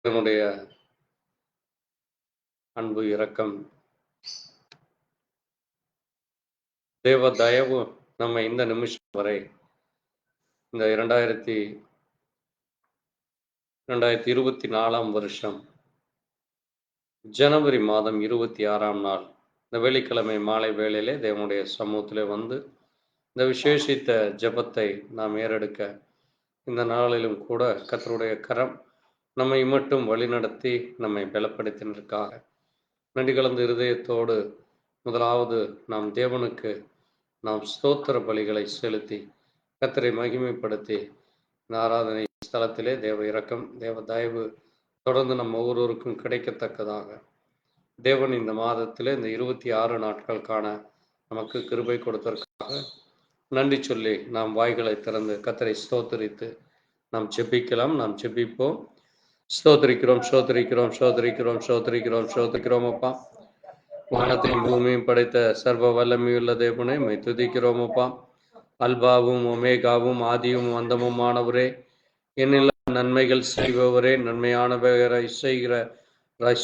என்னுடைய அன்பு, இரக்கம், தேவ தயவு நம்ம இந்த நிமிஷம் வரை இந்த 2024ஆம் வருஷம் ஜனவரி மாதம் 26ஆம் நாள் இந்த வெள்ளிக்கிழமை மாலை வேளையிலே தேவனுடைய சமூகத்திலே வந்து இந்த விசேஷித்த ஜெபத்தை நாம் ஏறெடுக்க இந்த நாளிலும் கூட கர்த்தருடைய கரம் நம்மை மட்டும் வழிநடத்தி நம்மை பலப்படுத்தினதற்காக நன்றி கலந்த இருதயத்தோடு முதலாவது நாம் தேவனுக்கு நாம் ஸ்தோத்திர பலிகளை செலுத்தி கர்த்தரை மகிமைப்படுத்தி இந்த ஆராதனை ஸ்தலத்திலே தேவ இரக்கம், தேவ தயவு தொடர்ந்து நம்ம ஒவ்வொருவருக்கும் கிடைக்கத்தக்கதாக தேவன் இந்த மாதத்திலே இந்த 26 நாட்களுக்கான நமக்கு கிருபை கொடுத்ததற்காக நன்றி சொல்லி நாம் வாய்களை திறந்து கர்த்தரை ஸ்தோத்தரித்து நாம் ஜெபிக்கலாம். நாம் ஜெபிப்போம். ஸ்தோத்திரிக்கிறோம், ஸ்தோத்திரிக்கிறோம், ஸ்தோத்திரிக்கிறோம், ஸ்தோத்திரிக்கிறோம், ஸ்தோத்திரிக்கிறோம் அப்பா. வானத்தையும் பூமியும் படைத்த சர்வ வல்லமையுள்ள தேவனே, உம்மை துதிக்கிறோம் அப்பா. அல்பாவும் ஒமேகாவும் ஆதியும் அந்தமுமானவரே, என்னில் நன்மைகள் செய்பவரே, நன்மையானவரை செய்கிற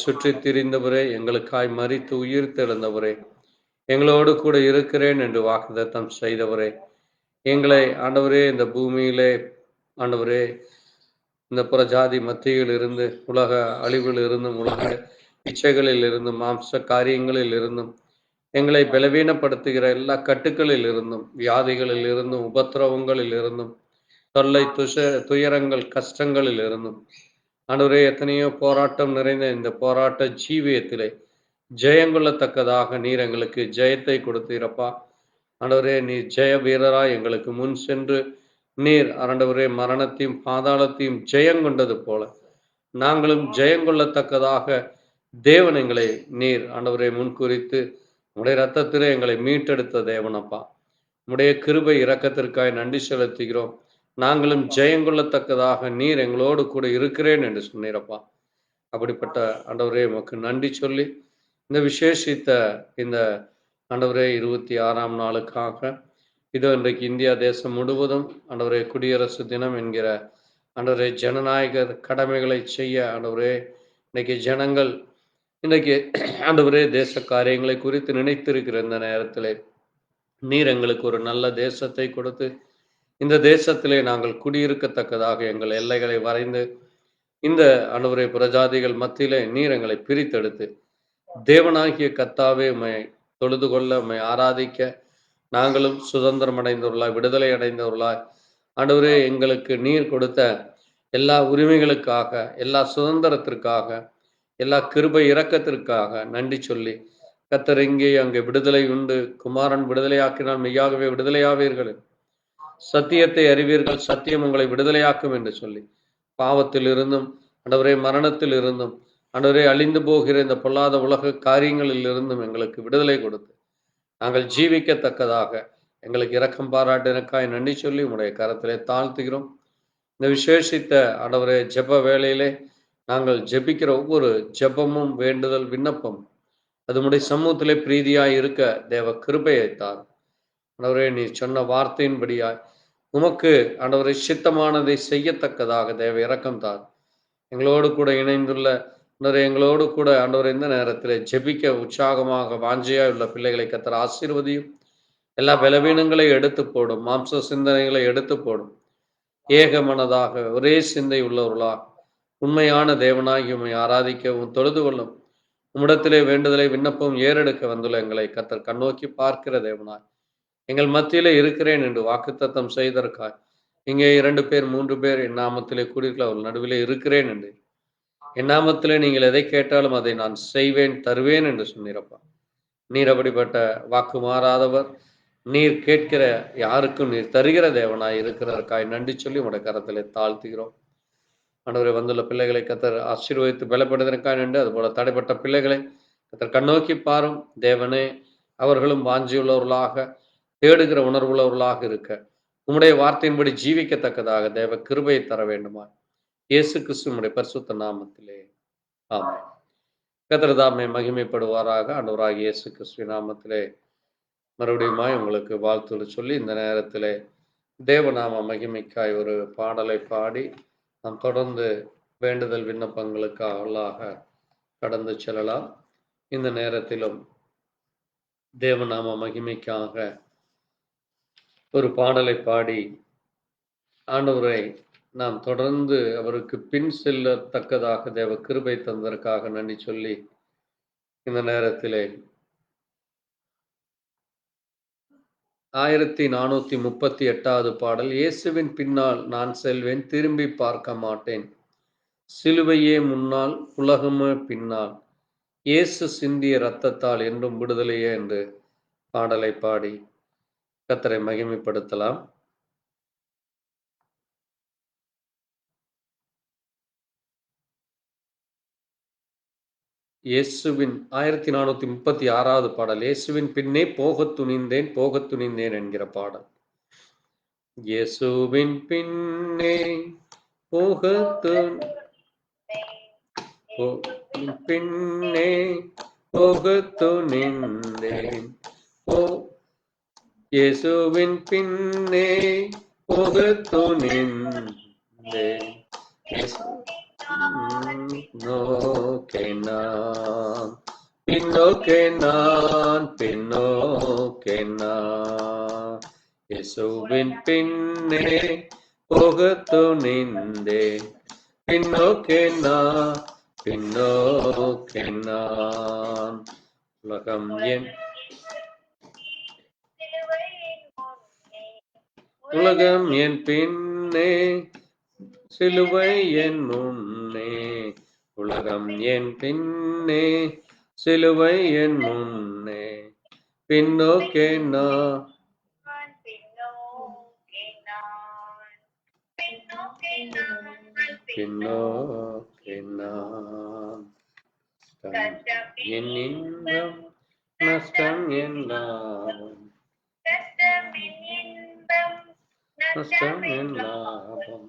சுற்றி திரிந்தவரே, எங்களுக்காய் மரித்து உயிர் தெழுந்தவரே, எங்களோடு கூட இருக்கிறேன் என்று வாக்குத்தத்தம் செய்தவரே, எங்களை ஆண்டவரே இந்த பூமியிலே ஆண்டவரே இந்த புறஜாதி மத்தியில் இருந்து உலக அழிவில் இருந்தும் உலக இச்சைகளில் இருந்தும் மாம்ச காரியங்களில் இருந்தும் எங்களை பலவீனப்படுத்துகிற எல்லா கட்டுக்களில் இருந்தும் வியாதிகளில் இருந்தும் உபத்திரவங்களில் இருந்தும் தொல்லை துயரங்கள் கஷ்டங்களில் இருந்தும் ஆண்டவரே எத்தனையோ போராட்டம் நிறைந்த இந்த போராட்ட ஜீவியத்திலே ஜெயங்கொள்ளத்தக்கதாக நீர் எங்களுக்கு ஜெயத்தை கொடுத்தீரப்பா. ஆண்டவரே நீர் ஜெய வீரராய் எங்களுக்கு முன் சென்று நீர் ஆண்டவரே மரணத்தையும் பாதாளத்தையும் ஜெயங்கொண்டது போல நாங்களும் ஜெயங்கொள்ளத்தக்கதாக தேவன் எங்களை நீர் ஆண்டவரை முன்குறித்து உடைய ரத்தத்திலே எங்களை மீட்டெடுத்த தேவனப்பா. உடைய கிருபை இரக்கத்திற்காய் நன்றி செலுத்துகிறோம். நாங்களும் ஜெயங்கொள்ளத்தக்கதாக நீர் எங்களோடு கூட இருக்கிறேன் என்று சொன்னீரப்பா. அப்படிப்பட்ட ஆண்டவரே உமக்கு நன்றி சொல்லி இந்த விசேஷித்த இந்த ஆண்டவரே 26ஆம் நாளுக்காக இதோ இன்றைக்கு இந்தியா தேசம் முழுவதும் ஆண்டவரே குடியரசு தினம் என்கிற ஆண்டவரே ஜனநாயக கடமைகளை செய்ய ஆண்டவரே இன்னைக்கு ஜனங்கள் இன்றைக்கு ஆண்டவரே தேச காரியங்களை குறித்து நினைத்திருக்கிற இந்த நேரத்திலே நீர் எங்களுக்கு ஒரு நல்ல தேசத்தை கொடுத்து இந்த தேசத்திலே நாங்கள் குடியிருக்கத்தக்கதாக எங்கள் எல்லைகளை வரைந்து இந்த ஆண்டவரே பிரஜாதிகள் மத்தியிலே நீர் எங்களை பிரித்தெடுத்து தேவனாகிய கர்த்தாவே உம்மை தொழுது கொள்ள உம்மை ஆராதிக்க நாங்களும் சுதந்திரம் அடைந்தவர்களாய் விடுதலை அடைந்தவர்களாய் ஆண்டவரே எங்களுக்கு நீர் கொடுத்த எல்லா உரிமைகளுக்காக எல்லா சுதந்திரத்திற்காக எல்லா கிருபை இரக்கத்திற்காக நன்றி சொல்லி கர்த்தர் இங்கே அங்கே விடுதலை உண்டு, குமாரன் விடுதலையாக்கினால் மெய்யாகவே விடுதலையாவீர்கள், சத்தியத்தை அறிவீர்கள், சத்தியம் உங்களை விடுதலையாக்கும் என்று சொல்லி பாவத்தில் இருந்தும் ஆண்டவரே மரணத்தில் இருந்தும் ஆண்டவரே அழிந்து போகிற இந்த பொல்லாத உலக காரியங்களில் இருந்தும் எங்களுக்கு விடுதலை கொடுத்து நாங்கள் ஜீவிக்கத்தக்கதாக எங்களுக்கு இரக்கம் பாராட்டினக்காய் நன்றி சொல்லி உங்களுடைய கரத்திலே தாழ்த்துகிறோம். இந்த விசேஷித்த ஆண்டவரே ஜெப வேளையிலே நாங்கள் ஜெபிக்கிற ஒவ்வொரு ஜெபமும் வேண்டுதல் விண்ணப்பம் அது உடைய சமூகத்திலே பிரீதியாய் இருக்க தேவ கிருபையை தார். ஆண்டவரே நீ சொன்ன வார்த்தையின்படியாய் உமக்கு ஆண்டவரை சித்தமானதை செய்யத்தக்கதாக தேவ இரக்கம் தார். எங்களோடு கூட இணைந்துள்ள எங்களோடு கூட ஆண்டவர் இந்த நேரத்தில் ஜெபிக்க உற்சாகமாக வாஞ்சையாய் உள்ள பிள்ளைகளை கர்த்தர் ஆசீர்வதியும். எல்லா பலவீனங்களை எடுத்து போடும், மாம்ச சிந்தனைகளை எடுத்து போடும், ஏக மனதாக ஒரே சிந்தை உள்ளவர்களா உண்மையான தேவனாகி உம்மை ஆராதிக்கவும் தொழுது கொள்ளும் உம்மிடத்திலே வேண்டுதலை விண்ணப்பம் ஏறெடுக்க வந்துள்ள எங்களை கர்த்தர் கண்ணோக்கி பார்க்கிற தேவனாய் எங்கள் மத்தியிலே இருக்கிறேன் என்று வாக்குத்தத்தம் செய்தற்காய் இங்கே 2 பேர் 3 பேர் என் நாமத்திலே கூடியிருக்கிற அவர் நடுவிலே இருக்கிறேன் என்று என் நாமத்திலே நீங்கள் எதை கேட்டாலும் அதை நான் செய்வேன் தருவேன் என்று சொன்னீரப்பா. நீர் அப்படிப்பட்ட வாக்கு மாறாதவர், நீர் கேட்கிற யாருக்கும் நீர் தருகிற தேவனாய் இருக்கிறதற்காய் நன்றி சொல்லி உடைய கரத்திலே தாழ்த்துகிறோம். ஆண்டவரை வந்துள்ள பிள்ளைகளை கர்த்தர் ஆசீர்வதித்து பலப்படுவதற்காக நன்றி. அதுபோல தடைப்பட்ட பிள்ளைகளை கர்த்தர் கண்ணோக்கி பாரும் தேவனே, அவர்களும் வாஞ்சியுள்ளவர்களாக தேடுகிற உணர்வுள்ளவர்களாக இருக்க உம்முடைய வார்த்தையின்படி ஜீவிக்கத்தக்கதாக தேவ கிருபையை தர வேண்டுமா இயேசு கிறிஸ்துவினுடைய பரிசுத்த நாமத்திலே ஆமென். கர்த்தர் தாமே மகிமைப்படுவாராக. ஆண்டவராகிய இயேசு கிறிஸ்துவின் நாமத்திலே மறுபடியுமாய் உங்களுக்கு வாழ்த்துக்கள் சொல்லி இந்த நேரத்திலே தேவநாம மகிமைக்காய் ஒரு பாடலை பாடி நாம் தொடர்ந்து வேண்டுதல் விண்ணப்பங்களுக்கு ஆளாக கடந்து செல்லலாம். இந்த நேரத்திலும் தேவநாம மகிமைக்காக ஒரு பாடலை பாடி ஆண்டவரை நாம் தொடர்ந்து அவருக்கு பின் செல்லத்தக்கதாக தேவ கிருபை தந்ததற்காக நன்றி சொல்லி இந்த நேரத்திலே 1438வது பாடல். இயேசுவின் பின்னால் நான் செல்வேன், திரும்பி பார்க்க மாட்டேன். சிலுவையே முன்னால், உலகமே பின்னால். இயேசு சிந்திய இரத்தத்தால் என்றும் விடுதலையே என்று பாடலை பாடி கர்த்தரை மகிமைப்படுத்தலாம். இயேசுவின் 1436வது பாடல். இயேசுவின் பின்னே போகத் துணிந்தேன் என்கிற பாடல். இயேசுவின் பின்னே பின்னே போகத் துணிந்தேன். இயேசுவின் பின்னே போகத் துணிந்தேன். பின்னோக்கே நான் இயேசுவின் பின்னே போகத் துணிந்தேன். பின்னோக்கே நான் உலகம் என் பின்னே, சிலுவை என் முன்னே. உலகம் என் பின்னே, சிலுவை என் முன்னே. பின்னோக்கே நான் என் இன்பம் நஷ்டம் என் லாபம். நஷ்டம் என் லாபம்.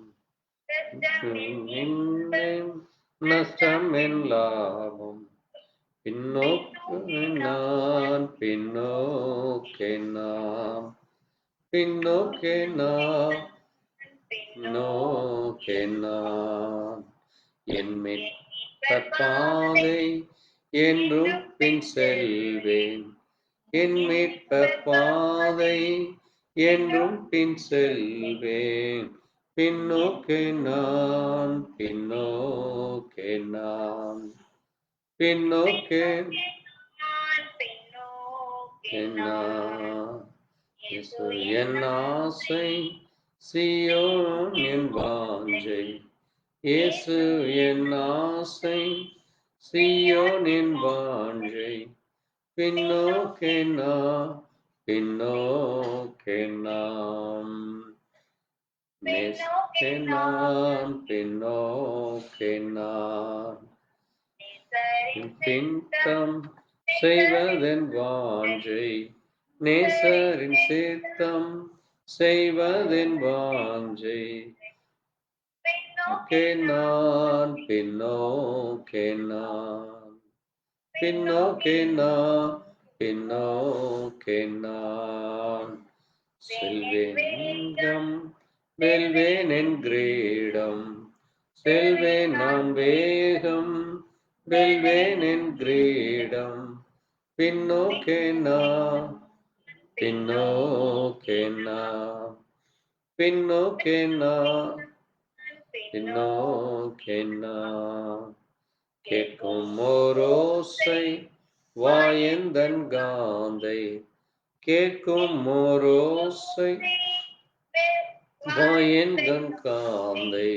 நஷ்டம் என் லாபம். பின்னோக்கே நான் என் மீட்பர் பாதை என்றும் பின் செல்வேன். என் மீட்பர் பாதை என்றும் பின் செல்வேன். பின்னோக்கே நான் என் ஆசை சீயோன் என் வாஞ்சை. இயேசு என் ஆசை சீயோன் என் வாஞ்சை. பின்னோக்கே நான் பின்னம் செய்வதன் வாஞ்சை. நேசரின் சித்தம் செய்வதன் வாஞ்சை. பின்னோக்கே நான் செல்வேன் வெல்வேன் என் கிரீடம். செல்வேன் நான் வேகம், வெல்வேன் என் கிரீடம். பின்னோக்கே நான் கேட்கும் ஓரோசை வாயந்தன் காந்தை. கேட்கும் ஓரோசை வாயந்தன் காந்தை.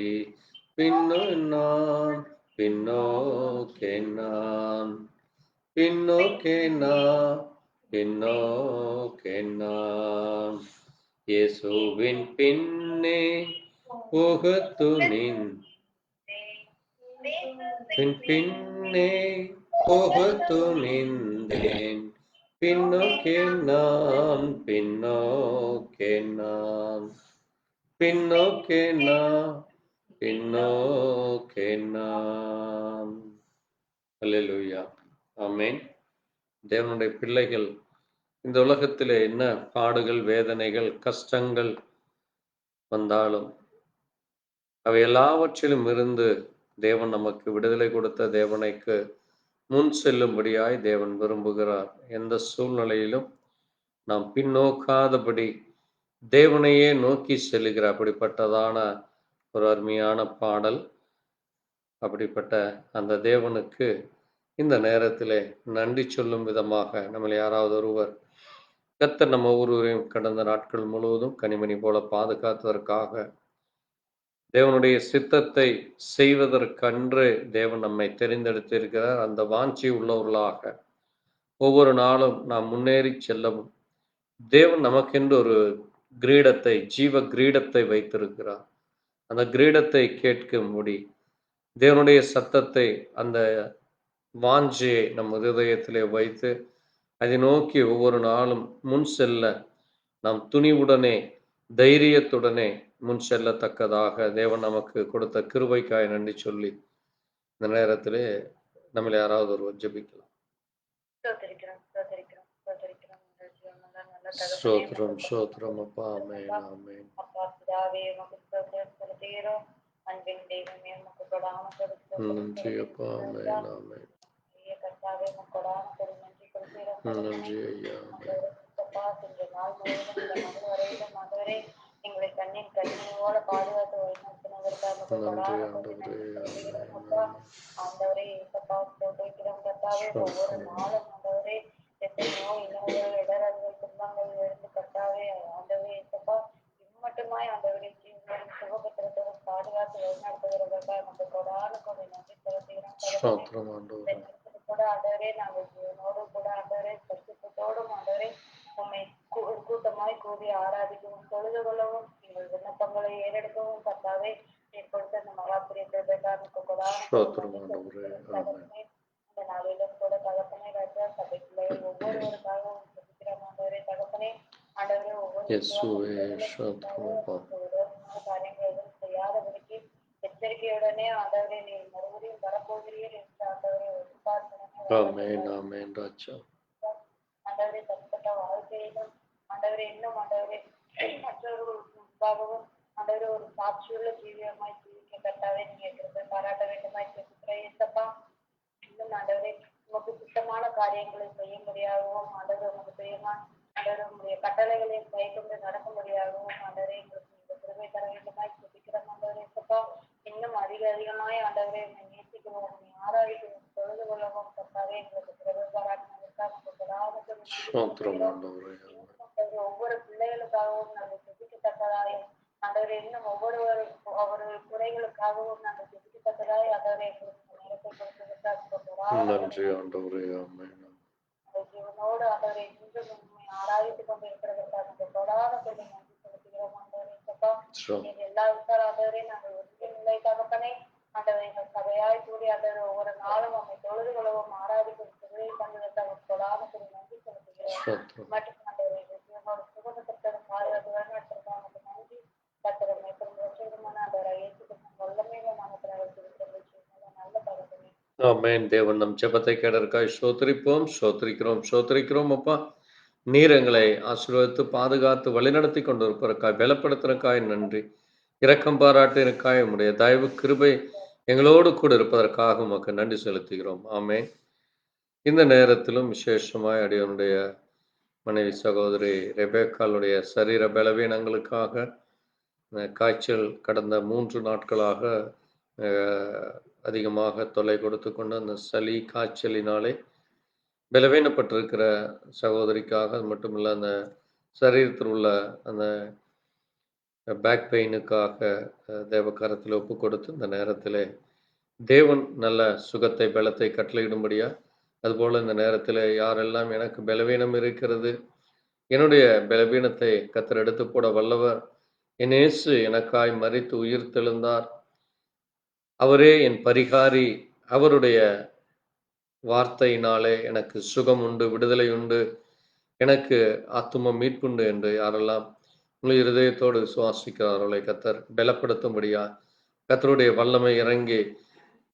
பின்னோக்கே நான் இயேசுவின் பின்னே போகத் துணிந்தேன். பின்னோக்கே நான். அல்லேலூயா. ஆமென். தேவனுடைய பிள்ளைகள், இந்த உலகத்திலே என்ன பாடுகள், வேதனைகள், கஷ்டங்கள் வந்தாலும் அவை எல்லாவற்றிலும் இருந்து தேவன் நமக்கு விடுதலை கொடுத்த தேவனைக்கு முன் செல்லும்படியாய் தேவன் விரும்புகிறார். எந்த சூழ்நிலையிலும் நாம் பின்னோக்காதபடி தேவனையே நோக்கி செல்லுகிற அப்படிப்பட்டதான ஒரு அருமையான பாடல். அப்படிப்பட்ட அந்த தேவனுக்கு இந்த நேரத்திலே நன்றி சொல்லும் விதமாக நம்மளை யாராவது ஒருவர் கர்த்தர் நம்ம ஒருவரையும் கடந்த நாட்கள் முழுவதும் கனிமணி போல பாதுகாத்ததற்காக, தேவனுடைய சித்தத்தை செய்வதற்கன்று தேவன் நம்மை தெரிந்தெடுத்திருக்கிறார். அந்த வாஞ்சி உள்ளவர்களாக ஒவ்வொரு நாளும் நாம் முன்னேறி செல்லவும் தேவன் நமக்கென்று ஒரு கிரீடத்தை, ஜீவ கிரீடத்தை வைத்திருக்கிறார். அந்த கிரீடத்தை கேட்கும்படி தேவனுடைய சத்தத்தை, அந்த வாஞ்சியை நம் இருதயத்திலே வைத்து அதை நோக்கி ஒவ்வொரு நாளும் முன் செல்ல நாம் துணிவுடனே, தைரியத்துடனே முன் செல்லத்தக்கதாக தேவன் நமக்கு கொடுத்த கிருபைக்காய் நன்றி சொல்லி இந்த நேரத்திலே நம்மளை யாராவது ஒருவர் ஜெபிக்கலாம். ஸ்தோத்திரம், ஸ்தோத்திரம் அப்பா. ஆமென், ஆமென். அன்பின் தெய்வமே உமக்கு கொடான நன்றி அப்பா. ஆமென், ஆமென். நன்றி ஐயா. ஆமென். எங்களை கண்ணின் கண்ணியோட பாதுகாத்து வழிநடத்தினதற்காக நன்றி ஆண்டவரே. ஆமென். ஆண்டவரே இசப்பா வைக்கிறோம் கத்தாவே. ஒவ்வொரு நாளும் ஆண்டவரே எத்தனையோ இன்னொரு இடர்கள் துன்பங்கள் இருந்து கத்தாவே ஆண்டவரே இசப்பா இம்மட்டுமாய் ஆண்டவரே ஜீவன் சுகபத்திரத்தோடு பாதுகாத்து வழிநடத்துகிறதற்காக நமக்கு கொடான கொடை நன்றி ஸ்தோத்திரம் ஆண்டவரே. கூட ஆண்டவரே நாங்கள் ஜீவனோடு கூட ஆண்டவரே பரிசுத்தத்தோடும் ஆண்டவரே உண்மை கூட்டமாய் கூடி ஆராதிக்கவும் தொழுது கொள்ளவும் எங்கள் விண்ணப்பங்களை ஏறெடுக்கவும் கத்தாவே கொடுத்த அந்த மகாபிரியத்திற்காக ஸ்தோத்திரம் ஆண்டவரே. ஆமென். இந்த நாளிலும் கூட தகப்பனே ராஜா சபை பிள்ளைகள் ஒவ்வொருவருக்காகவும் ஜெபிக்கிறோம் ஆண்டவரே தகப்பனே ஆண்டவரே இயேசுவே ஸ்தோத்திரம் அப்பா. காரியங்கள் எதுவும் செய்யாதபடிக்கு எச்சரிக்கையுடனே ஆண்டவரே நீர் மறுபடியும் வரப்போகிறீர்கள் என்று ஆண்டவரே ஆமென், ஆமென் ராஜா. ஆண்டவரே தனிப்பட்ட வாழ்க்கையிலும் ஆண்டவரே இன்னும் ஆண்டவரே மற்றவர்களுக்கு முன்பாகவும் ஆண்டவரே ஒரு சாட்சியுள்ள ஜீவியமாய் ஜீவிக்க கட்டாவே நீங்க கிருபை பாராட்ட வேண்டுமாய் கேட்கிறப்பா. இன்னும் ஆண்டவரே உமக்கு சுத்தமான காரியங்களை செய்யும்படியாகவும் ஆண்டவரே உமக்கு பிரியமா ஆண்டவரே உங்களுடைய கட்டளைகளை கை கொண்டு நடக்கும்படியாகவும் ஆண்டவரே எங்களுக்கு நீங்க கிருபை தர வேண்டுமாய் கேட்கிறோம் ஆண்டவரே சப்பா. இன்னும் அதிகமாய் ஆண்டவரே உண்மை நேசிக்கவும் உண்மை ஆராதிக்கவும் தொழுது கொள்ளவும் கட்டாவே எங்களுக்கு கிருபை பாராட்டினதற்காக ஒவ்வொரு பிள்ளைகளுக்காகவும் நாங்கள் ஜெபிக்கத்தக்கதாய் ஆண்டவரே இன்னும் ஒவ்வொரு குறைகளுக்காகவும் நாங்கள் ஜெபிக்கத்தக்கதாய் ஆண்டவரே எங்களுக்கு நேரத்தை நன்றி ஆண்டவரே. ஆமென். ஜீவனோடு ஆண்டவரை இன்றும் உண்மை ஆராய்ந்து கொண்டிருக்கிறதற்காக கொடான கொண்டு நன்றி செலுத்துகிறோம் ஆண்டவரே சப்பா. நீங்க எல்லா விசார ஆண்டவரே நாங்கள் ஒன்றிய நிலை தகப்பனே ஆண்டவரை எங்கள் சபையாய் கூடி ஆண்டவரை ஒவ்வொரு நாளும் நம்மை தொழுது கொள்ளவும் ஆராதிக்கும் திருவை தந்ததற்காக கொடான கொண்டு நன்றி செலுத்துகிறோம். மற்றும் ஆண்டவரை ஜீவனோட சுகத்திற்காக பாதுகாத்து வழிநடத்திற்காக நன்றி கத்தரை மேற்கொண்டு வச்சிருமான ஆண்டவரை ஏற்றுக்கொண்டு வல்லமையில நாமத்தில் நல்ல தகப்பனே. ஆமென். தேவன் நம் ஜெபத்தை கேட்டதற்காய் ஸ்தோத்திரிப்போம், ஸ்தோத்திரிக்கிறோம், ஸ்தோத்திரிக்கிறோம் அப்பா. நீர் எங்களை ஆசீர்வதித்து பாதுகாத்து வழிநடத்தி கொண்டு இருப்பதற்காய் பலப்படுத்துறதுக்காய் நன்றி. இரக்கம் பாராட்டினக்காய் உம்முடைய தயவு கிருபை எங்களோடு கூட இருப்பதற்காக உமக்கு நன்றி செலுத்துகிறோம். ஆமென். இந்த நேரத்திலும் விசேஷமாய் அடியனுடைய மனைவி சகோதரி ரெபேக்காளுடைய சரீர பலவீனங்களுக்காக காய்ச்சல் கடந்த 3 நாட்களாக அதிகமாக தொல்லை கொடுத்து கொண்டு அந்த சளி காய்ச்சலினாலே பலவீனப்பட்டிருக்கிற சகோதரிக்காக, அது மட்டும் இல்லை அந்த சரீரத்தில் உள்ள அந்த பேக் பெயினுக்காக தேவக்காரத்தில் ஒப்பு கொடுத்து இந்த நேரத்தில் தேவன் நல்ல சுகத்தை பலத்தை கட்டளையிடும்படியா, அதுபோல் இந்த நேரத்தில் யாரெல்லாம் எனக்கு பலவீனம் இருக்கிறது, என்னுடைய பலவீனத்தை கர்த்தர் எடுத்து போட வல்லவர், என் இயேசு எனக்காய் மரித்து உயிர் தெழுந்தார், அவரே என் பரிகாரி, அவருடைய வார்த்தையினாலே எனக்கு சுகம் உண்டு, விடுதலை உண்டு, எனக்கு ஆத்தும மீட்புண்டு என்று யாரெல்லாம் உங்கள் இருதயத்தோடு விசுவாசிக்கிறார்களே கர்த்தர் பலப்படுத்தும்படியா, கர்த்தருடைய வல்லமை இறங்கி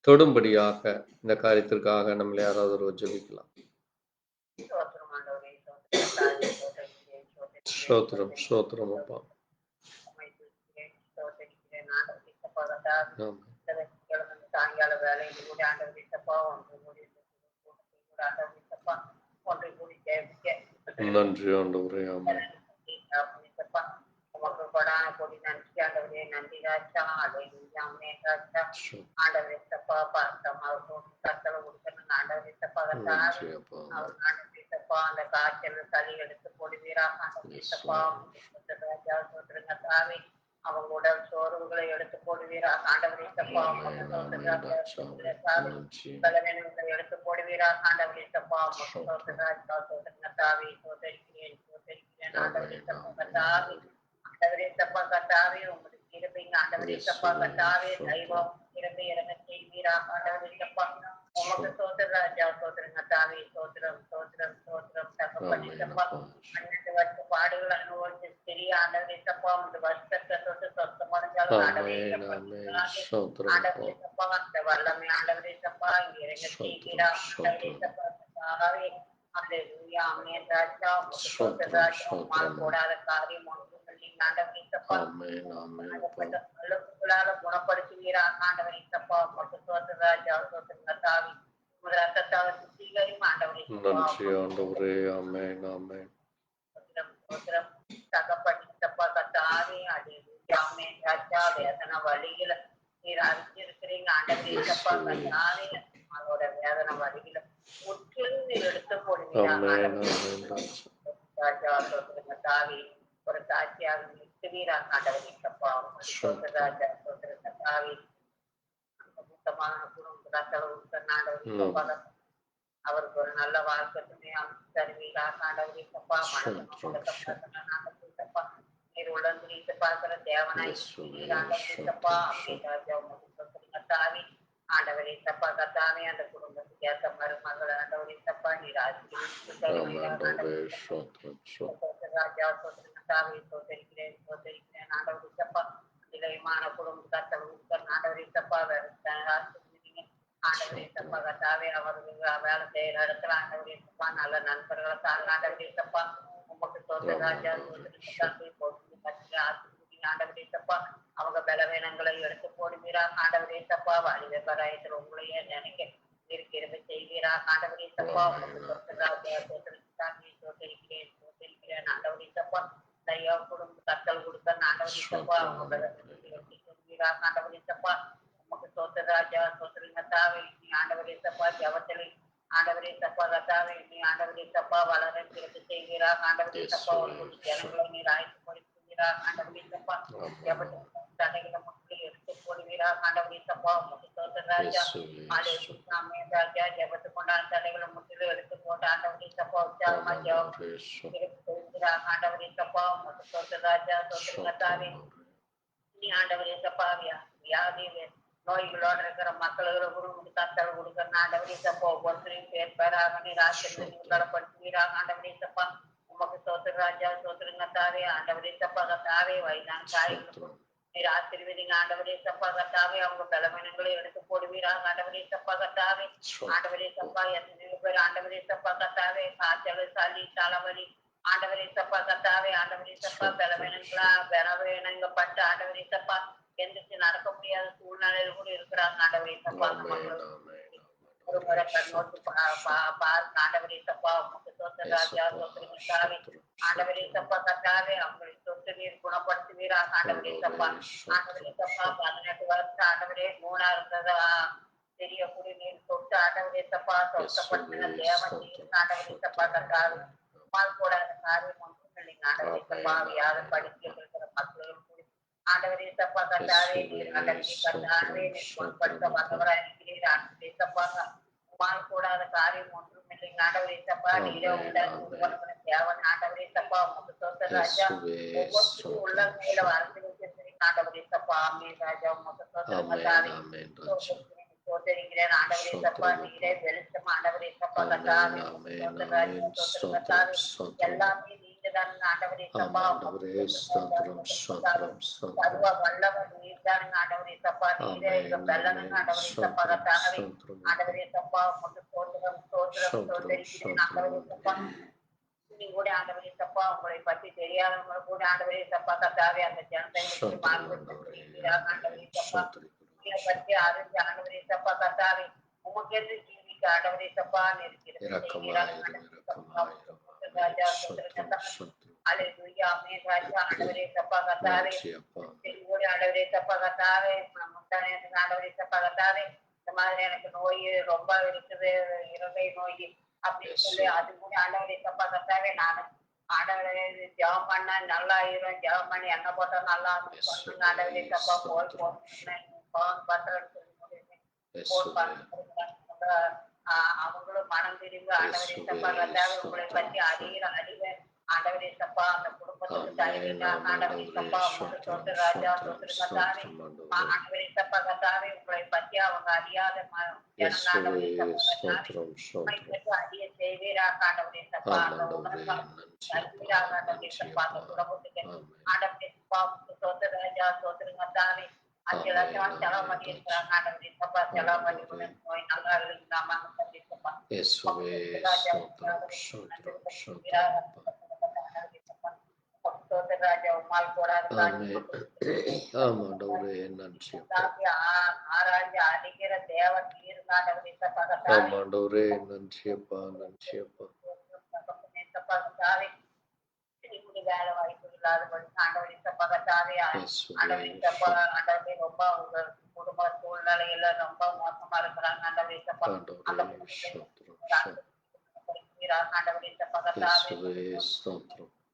தொடும்படியாக இந்த காரியத்திற்காக நம்மளை யாராவது ஒரு ஜெபிக்கலாம். ஸ்தோத்திரம், ஸ்தோத்திரம் அப்பா. சாயங்கால வேலையில் கூட ஆண்டவரே சப்பா ஒன்று கூடி கூட ஆண்டவரே சப்பா ஒன்று கூடி ஜெபிக்க நன்றி ஆண்டவரே. ஆமென். சப்பா உமக்கு கொடான கொடி நன்றி ஆண்டவரே. நன்றி ராஜா. அல்லேலூயா. ஆமென் ராஜா. ஆண்டவரே சப்பா பார்த்தமாவும் கத்தலை கொடுக்கணும் ஆண்டவரே சப்பா கத்தாவே நன்றி அப்பா. அவர் ஆண்டவரே சப்பா அந்த காய்ச்சல் சளி எடுத்து போடுவீராக ஆண்டவரே சப்பா ராஜா சொல்றீங்க தாவே அவங்க உடல் சோர்வுகளை எடுத்து போடுவீராக ஆண்டவரே சப்பா ஆமென். ஆமென் ராஜா. நன்றி. பலவீனங்களை எடுத்து போடுவீராக ஆண்டவரே சப்பா ராஜா சொல்றீங்க தாவே சோதரிக்கிறேன் ஆண்டவரே சப்பா கத்தாவே ஆண்டவரே சப்பா கத்தாவே உங்களுக்கு இருப்பீங்க ஆண்டவரே சப்பா கத்தாவே தெய்வம் இருப்பை இறங்க செய்வீராக ஆண்டவரே சப்பா உமக்கு சோதர ராஜா சோதரங்க தாவே சோதரம் சோதரம் சோதரம் தகப்பனே சப்பா 12 வருஷ பாடுகள் அனுபவிச்சு பெரிய ஆண்டவரே சப்பா இந்த வருஷத்தை தொட்டு சொந்தமடைஞ்சாலும் ஆண்டவரே சப்பா ஆண்டவரே சப்பா அந்த வல்லமை ஆண்டவரே சப்பா இங்க இறங்க செய்வீரா ஆண்டவரே சப்பா கத்தாவே அல்லேலூயா. ஆமென் ராஜா. உமக்கு சோதர ராஜா உம்மால் கூடாத காரியம் ஒன்றும் இல்லை ஆண்டவரே சப்பா அளவுகளால குணப்படுத்துவீராக ஆண்டவரே சப்பா உமக்கு சோதர ராஜா சோதரங்க தாவி ரத்தத்தால் சுத்திகரியும் ஆண்டவரே நன்றி ஆண்டவரே. ஆமென். ஆமென். தகப்பனே சப்பா கத்தாவே அல்லேலூயா. ஆமென் ராஜா. வேதனை வழியில நீர் அறிஞ்சிருக்கிறீங்க ஆண்டவரே சப்பா கத்தாவே அவளோட வேதனை வழியில முற்றிலும் நீர் எடுத்து போடுவீராக ராஜா சொல்றீங்க தாவி ஒரு சாட்சியாக நிறுத்துவீராக ஆண்டவரே சப்பா ராஜா சொல்றீங்க தாவி சுத்தமான குடும்ப அவருக்கு ஒரு நல்ல வாழ்க்கை தருவீராக ஆண்டவரே சப்பா மனசப்பா நீர் உடம்பு பார்க்கிற தேவனாய் சப்பா ராஜா சொல்றீங்க தாவி ஆண்டவரே சப்பா கத்தாவே அந்த குடும்பத்துக்கு ஏற்ற மருமகள் ஆண்டவரே சப்பா நீர் ராஜா சொல்றீங்க தாவி சோதரிக்கிறேன் ஆண்டவரே சப்பா நிலையமான குடும்ப கத்தல் ஆண்டவரே சப்பா ஆண்டவரே சப்பா கத்தாவே அவருக்கு வேலை செய்யற இடத்துல ஆண்டவரே சப்பா நல்ல நண்பர்களை ஆண்டவரே சப்பா உமக்கு சோதர ராஜா ஆண்டவரே சப்பா அவங்க பலவீனங்களை எடுத்து போடுவீரா ஆண்டவரே சப்பா வாலிப பராயத்தில் உங்களையே நினைக்க இருக்கிறது செய்வீரா ஆண்டவரே சப்பா சோதரிக்கிறேன் ஆண்டவரே சப்பா தையா குடும்ப கத்தல் கொடுக்க ஆண்டவரே சப்பா அவங்க ஆண்டவரே சப்பா உமக்கு சோதர ராஜா சோதரிங்க தாவே நீ ஆண்டவரே சப்பா ஜபத்திலே ஆண்டவரே சப்பா கத்தாவே நீ ஆண்டவரே சப்பா வளர சிறப்பு செய்வீரா ஆண்டவரே சப்பா ஒரு ஜனங்களை நீர் ஆய்வு படுத்துவீரா ஆண்டவரே சப்பா தடைகளை மக்கள் எடுத்து போடுவீரா ஆண்டவரே சப்பா உமக்கு சோதர ராஜா ஆமென் ராஜா ஜபத்து கொண்டாட தடைகளை முற்றிலும் எடுத்து போட்டு ஆண்டவரே சப்பா உற்சாகமா ஜபம் ஆண்டவரே சப்பா உமக்கு சோதர ராஜா சோதரிங்க தாவே நீ ஆண்டவரே சப்பா வியாதி நோய்களோடு இருக்கிற மக்களுக்கு கத்தல் கொடுக்கற ஆண்டவரே சப்பா ஒவ்வொருத்தரையும் பேராக நீர் ஆசிரியப்படுத்துவீராக ஆண்டவரே சப்பா உமக்கு சோதர ராஜா சோதரிங்க தாவே ஆண்டவரே சப்பா கத்தாவே வயதான தாய்களுக்கு நீர் ஆசீர்வதிங்க ஆண்டவரே சப்பா கத்தாவே அவங்க பலவீனங்களை எடுத்து போடுவீராக ஆண்டவரே சப்பா கத்தாவே ஆண்டவரே சப்பா எத்தனை பேர் ஆண்டவரே சப்பா கத்தாவே காய்ச்சல் சளி தலைவலி ஆண்டவரே சப்பா கத்தாவே ஆண்டவரே சப்பா பலவீனங்கப்பட்டு ஆண்டவரே சப்பா எந்திரிச்சு நடக்க முடியாத சூழ்நிலையில கூட இருக்கிறாங்க ஆண்டவரே சப்பா அந்த மக்கள் ஒரு முறை கண்ணோட்டு பாருங்க ஆண்டவரே சப்பா உமக்கு சோதர ராஜா சோதரிங்க தாவே ஆண்டவரே சப்பா கத்தாவே அவங்களை சொத்து நீர் குணப்படுத்துவீராக ஆண்டவரே சப்பா ஆண்டவரே சப்பா 18 வருஷம் ஆண்டவரே 3 பெரிய குடிநீர் சொத்து ஆண்டவரே சப்பா சொத்தப்படுத்தின தேவன் ஆண்டவரே சப்பா கத்தாவே போடாத காரியம் ஒன்றும் இல்லைங்க ஆண்டவரே சப்பா வியாத படிக்க இருக்கிற மக்களும் ஆண்டவரே சப்பா கத்தாவே நீர் ஆண்டவரே கத்தாவே நீர் குணப்படுத்த வந்தவராக இருக்கிறீர் ஆண்டவரே சப்பா உமால் கூடாத காரியம் ஒன்றும் இல்லைங்க ஆண்டவரே சப்பா நீரே உண்டான தேவன் ஆண்டவரே சப்பா உமக்கு சோதர ராஜா ஒவ்வொருத்தரும் உள்ள மேல வளர்ந்து வச்சிருக்கிறீங்க ஆண்டவரே சப்பா ஆமென் ராஜா உமக்கு சோதர தாவே சோதரிக்கிறேன் ஆண்டவரே சப்பா நீரே வெளிச்சம் ஆண்டவரே சப்பா கத்தாவே சோதர ராஜா சோதர கத்தாவே எல்லாமே நீங்க தான் ஆண்டவரே சப்பா சர்வ வல்லவர் நீர் தான் ஆண்டவரே சப்பா நீரே எங்க பலனுங்க ஆண்டவரே சப்பா கத்தாவே ஆண்டவரே சப்பா உமக்கு சோதரம் சோதரிக்கிறேன் ஆண்டவரே சப்பா நீ கூட ஆண்டவரே சப்பா உங்களை பற்றி தெரியாதவங்க கூட ஆண்டவரே சப்பா கத்தாவே அந்த ஜனத்தை ஆண்டவரே சப்பா பற்றி அறிஞ்சு ஆண்டவரே சப்பா கத்தாவே உமக்கென்று ஜீவிக்க ஆண்டவரே சப்பான்னு இருக்கிறது ராஜா அல்லேலூயா ஆமென் ராஜா ஆண்டவரே சப்பா கத்தாவே செங்கோடி ஆண்டவரே சப்பா கத்தாவே முந்தானே ஆண்டவரே சப்பா கத்தாவே இந்த மாதிரி எனக்கு நோய் ரொம்ப இருக்குது இருதய நோய் அப்படின்னு சொல்லி அது கூட ஆண்டவரே சப்பா கத்தாவே நானு ஆண்டவரே ஜெபம் பண்ண நல்லா ஆயிரும் ஜெபம் பண்ணி எண்ணெய் போட்டா நல்லா சொன்னாங்க ஆண்டவரே சப்பா போய் பத்திரம் அவங்களும் மனம் திரும்பி ஆண்டவரே சப்பா கத்தாவே உங்களை பற்றி அறிவ ஆண்டவரே சப்பா அந்த குடும்பத்துக்கு தருவீங்க ஆண்டவரே சப்பா உங்களுக்கு சொந்த ராஜா சொந்த கத்தாவே ஆண்டவரே சப்பா கத்தாவே உங்களை பற்றி அவங்க அறியாத ஆண்டவரே சப்பா கத்தாவே அறிய செய்வீராக ஆண்டவரே சப்பா அந்த உணர்வு தருவீராக ஆண்டவரே சப்பா அந்த குடும்பத்துக்கு ஆண்டவரே சப்பா சொந்த ராஜா சொந்த கத்தாவே 5 லட்சம் செலவு பண்ணி இருக்கிறாங்க ஆண்டவரே சப்பா செலவு பண்ணி நோய் நல்லா இருந்தாம ஆண்டவரே சப்பா ராஜா உமால் போடாது ஆராய்ச்சி அடிக்கிற தேவன் இருந்தாண்டவரே சப்பா கத்தாவே வேலை வாய்ப்பு இல்லாதபடி ஆண்டவரே சப்பா கத்தாவே ஆண்டவரே சப்பா ஆண்டவரே ரொம்ப அவங்க குடும்ப சூழ்நிலையில ரொம்ப மோசமா இருக்கிறாங்க ஆண்டவரே சப்பா அந்த ஆண்டவரே சப்பா கத்தாவே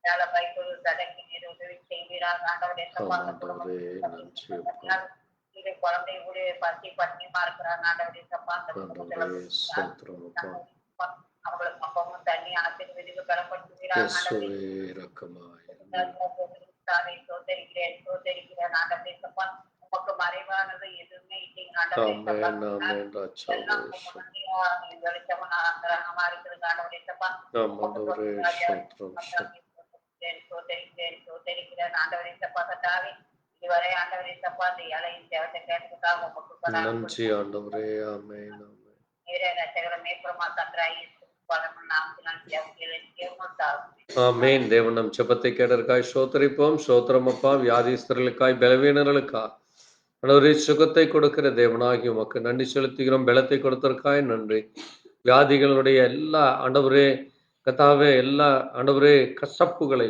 வேலை வாய்ப்பு தடங்கி நீர் உதவி செய்வீராக ஆண்டவரே சப்பா அந்த இது குழந்தை கூட பசி பட்டினிமா இருக்கிறாங்க ஆண்டவரே சப்பா அந்த குடும்பத்துல அவங்களுக்கு அப்பவும் தண்ணி ஆசீர்வதிக்கு பலப்படுத்துவீராக ஆண்டவரே சோதரிக்கிறேன் ஆண்டவரே சப்பா உமக்கு மறைவானது எதுவுமே இல்லைங்க ஆண்டவரே சப்பா வெளிச்சமா இருக்கிறது ஆண்டவரே சப்பா சோதரிக்கிறேன் ஆண்டவரே சப்பா கத்தாவே இதுவரை ஆண்டவரே சப்பா அந்த இலையின் தேவத்தை கேட்டதுக்காக உமக்கு நன்றி ஆண்டவரே ஆமென் நீரே ரட்சகர மேற்புறமா கத்ராயி ஆமென். தேவன் நம் ஜெபத்தை கேட்டதற்காய் ஸ்தோத்திரிப்போம். ஸ்தோத்திரம் அப்பா. வியாதிஸ்தர்களுக்காய் பலவீனர்களுக்காய் ஆண்டவரே சுகத்தை கொடுக்கிற தேவனாகி உமக்கு நன்றி செலுத்துகிறோம். பலத்தை கொடுத்ததற்காய் நன்றி. வியாதிகளுடைய எல்லா ஆண்டவரே கத்தாவே எல்லா ஆண்டவரே கசப்புகளை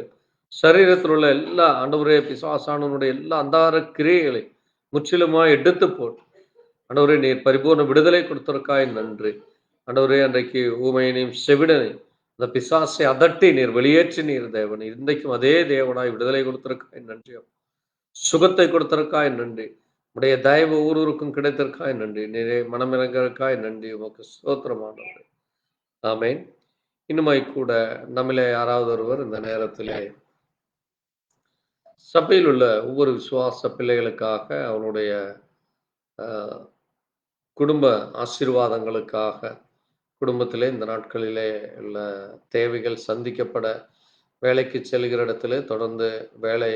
சரீரத்தில் உள்ள எல்லா ஆண்டவரே பிசாசானவனுடைய எல்லா அந்தார கிரியைகளை முற்றிலுமாய் எடுத்து போட்டு ஆண்டவரே நீர் பரிபூர்ண விடுதலை கொடுத்ததற்காய் நன்றி. ஆண்டவரே அன்றைக்கு ஊமையனையும் செவிடனையும் அந்த பிசாசை அதட்டி நீர் வெளியேற்றி நீர் தேவன் இன்றைக்கும் அதே தேவனாய் விடுதலை கொடுத்திருக்காய் நன்றி. சுகத்தை கொடுத்திருக்காய் நன்றி. உடைய தயவு ஒவ்வொருவருக்கும் கிடைத்திருக்காய் நன்றி. நீரே மனமிறங்கிறக்காய் நன்றி. உமக்கு ஸ்தோத்திரமானவரே ஆமென். இன்னுமாய் கூட நம்மளே யாராவது ஒருவர் இந்த நேரத்திலே சபையில் உள்ள ஒவ்வொரு விசுவாச பிள்ளைகளுக்காக அவனுடைய குடும்ப ஆசீர்வாதங்களுக்காக குடும்பத்திலே இந்த நாட்களிலே உள்ள தேவைகள் சந்திக்கப்பட வேலைக்கு செல்கிற இடத்துல தொடர்ந்து வேலை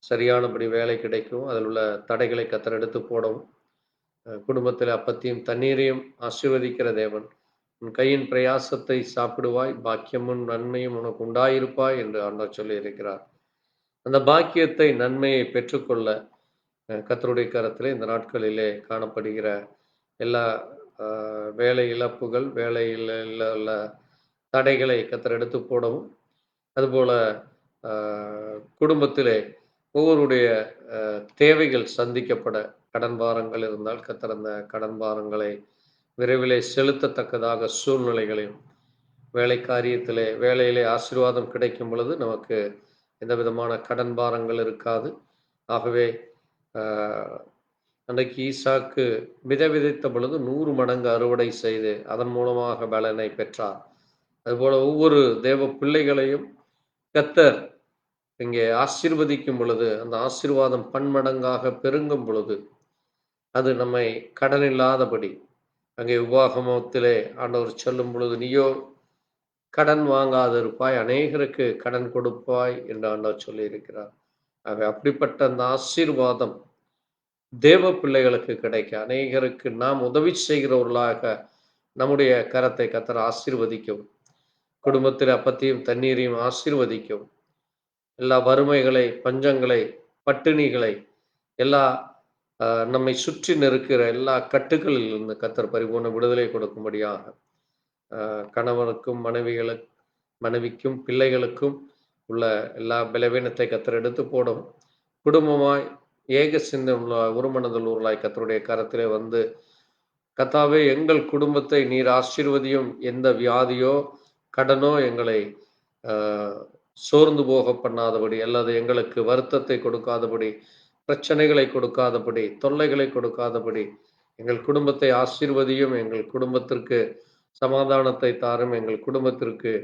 சரியானபடி வேலை கிடைக்கும் அதில் உள்ள தடைகளை கத்தர் எடுத்து போடவும் குடும்பத்தில் அப்பத்தையும் தண்ணீரையும் ஆசீர்வதிக்கிற தேவன் உன் கையின் பிரயாசத்தை சாப்பிடுவாய் பாக்கியமும் நன்மையும் உனக்கு உண்டாயிருப்பாய் என்று ஆண்டவர் சொல்லி இருக்கிறார். அந்த பாக்கியத்தை நன்மையை பெற்றுக்கொள்ள கத்தருடைய கரத்திலே இந்த நாட்களிலே காணப்படுகிற எல்லா வேலை இழப்புகள் வேலையில் உள்ள தடைகளை கத்தர் எடுத்து போடவும் அதுபோல குடும்பத்திலே ஒவ்வொருடைய தேவைகள் சந்திக்கப்பட கடன் பாரங்கள் இருந்தால் கத்தர் அந்த கடன் பாரங்களை விரைவிலே செலுத்தத்தக்கதாக சூழ்நிலைகளையும் வேலை காரியத்திலே வேலையிலே ஆசீர்வாதம் கிடைக்கும் பொழுது நமக்கு எந்த விதமான கடன் பாரங்கள் இருக்காது. ஆகவே அன்றைக்கு ஈசாக்கு விதைத்த பொழுது 100 மடங்கு அறுவடை செய்து அதன் மூலமாக பலனை பெற்றார். அதுபோல ஒவ்வொரு தேவ பிள்ளைகளையும் கத்தர் இங்கே ஆசீர்வதிக்கும் பொழுது அந்த ஆசீர்வாதம் பன்மடங்காக பெருங்கும் பொழுது அது நம்மை கடன் இல்லாதபடி அங்கே உபாகமத்திலே ஆண்டவர் சொல்லும் பொழுது நீயோ கடன் வாங்காதிருப்பாய் அநேகருக்கு கடன் கொடுப்பாய் என்று ஆண்டவர் சொல்லி இருக்கிறார். அப்படிப்பட்ட அந்த ஆசீர்வாதம் தேவ பிள்ளைகளுக்கு கிடைக்க அநேகருக்கு நாம் உதவி செய்கிறவர்களாக நம்முடைய கரத்தை கத்தர் ஆசீர்வதிக்கும். குடும்பத்தில் அப்பத்தையும் தண்ணீரையும் ஆசீர்வதிக்கும். எல்லா வறுமைகளை பஞ்சங்களை பட்டினிகளை எல்லா நம்மை சுற்றி நிற்கிற எல்லா கட்டுகளில் இருந்து கர்த்தர் பரிபூர்ண விடுதலை கொடுக்கும்படியாக கணவனுக்கும் மனைவிக்கும் பிள்ளைகளுக்கும் உள்ள எல்லா பலவீனத்தை கர்த்தர் எடுத்து போடும். குடும்பமாய் ஏக சிந்தை உள்ள ஒருமனதல் ஊர்களாய் கர்த்தருடைய கரத்திலே வந்து, கர்த்தாவே எங்கள் குடும்பத்தை நீர் ஆசீர்வதியும், எந்த வியாதியோ கடனோ எங்களை சோர்ந்து போக பண்ணாதபடி, அல்லது எங்களுக்கு வருத்தத்தை கொடுக்காதபடி, பிரச்சனைகளை கொடுக்காதபடி, தொல்லைகளை கொடுக்காதபடி எங்கள் குடும்பத்தை ஆசீர்வதியும், எங்கள் குடும்பத்திற்கு சமாதானத்தை தாரும், எங்கள் குடும்பத்திற்கு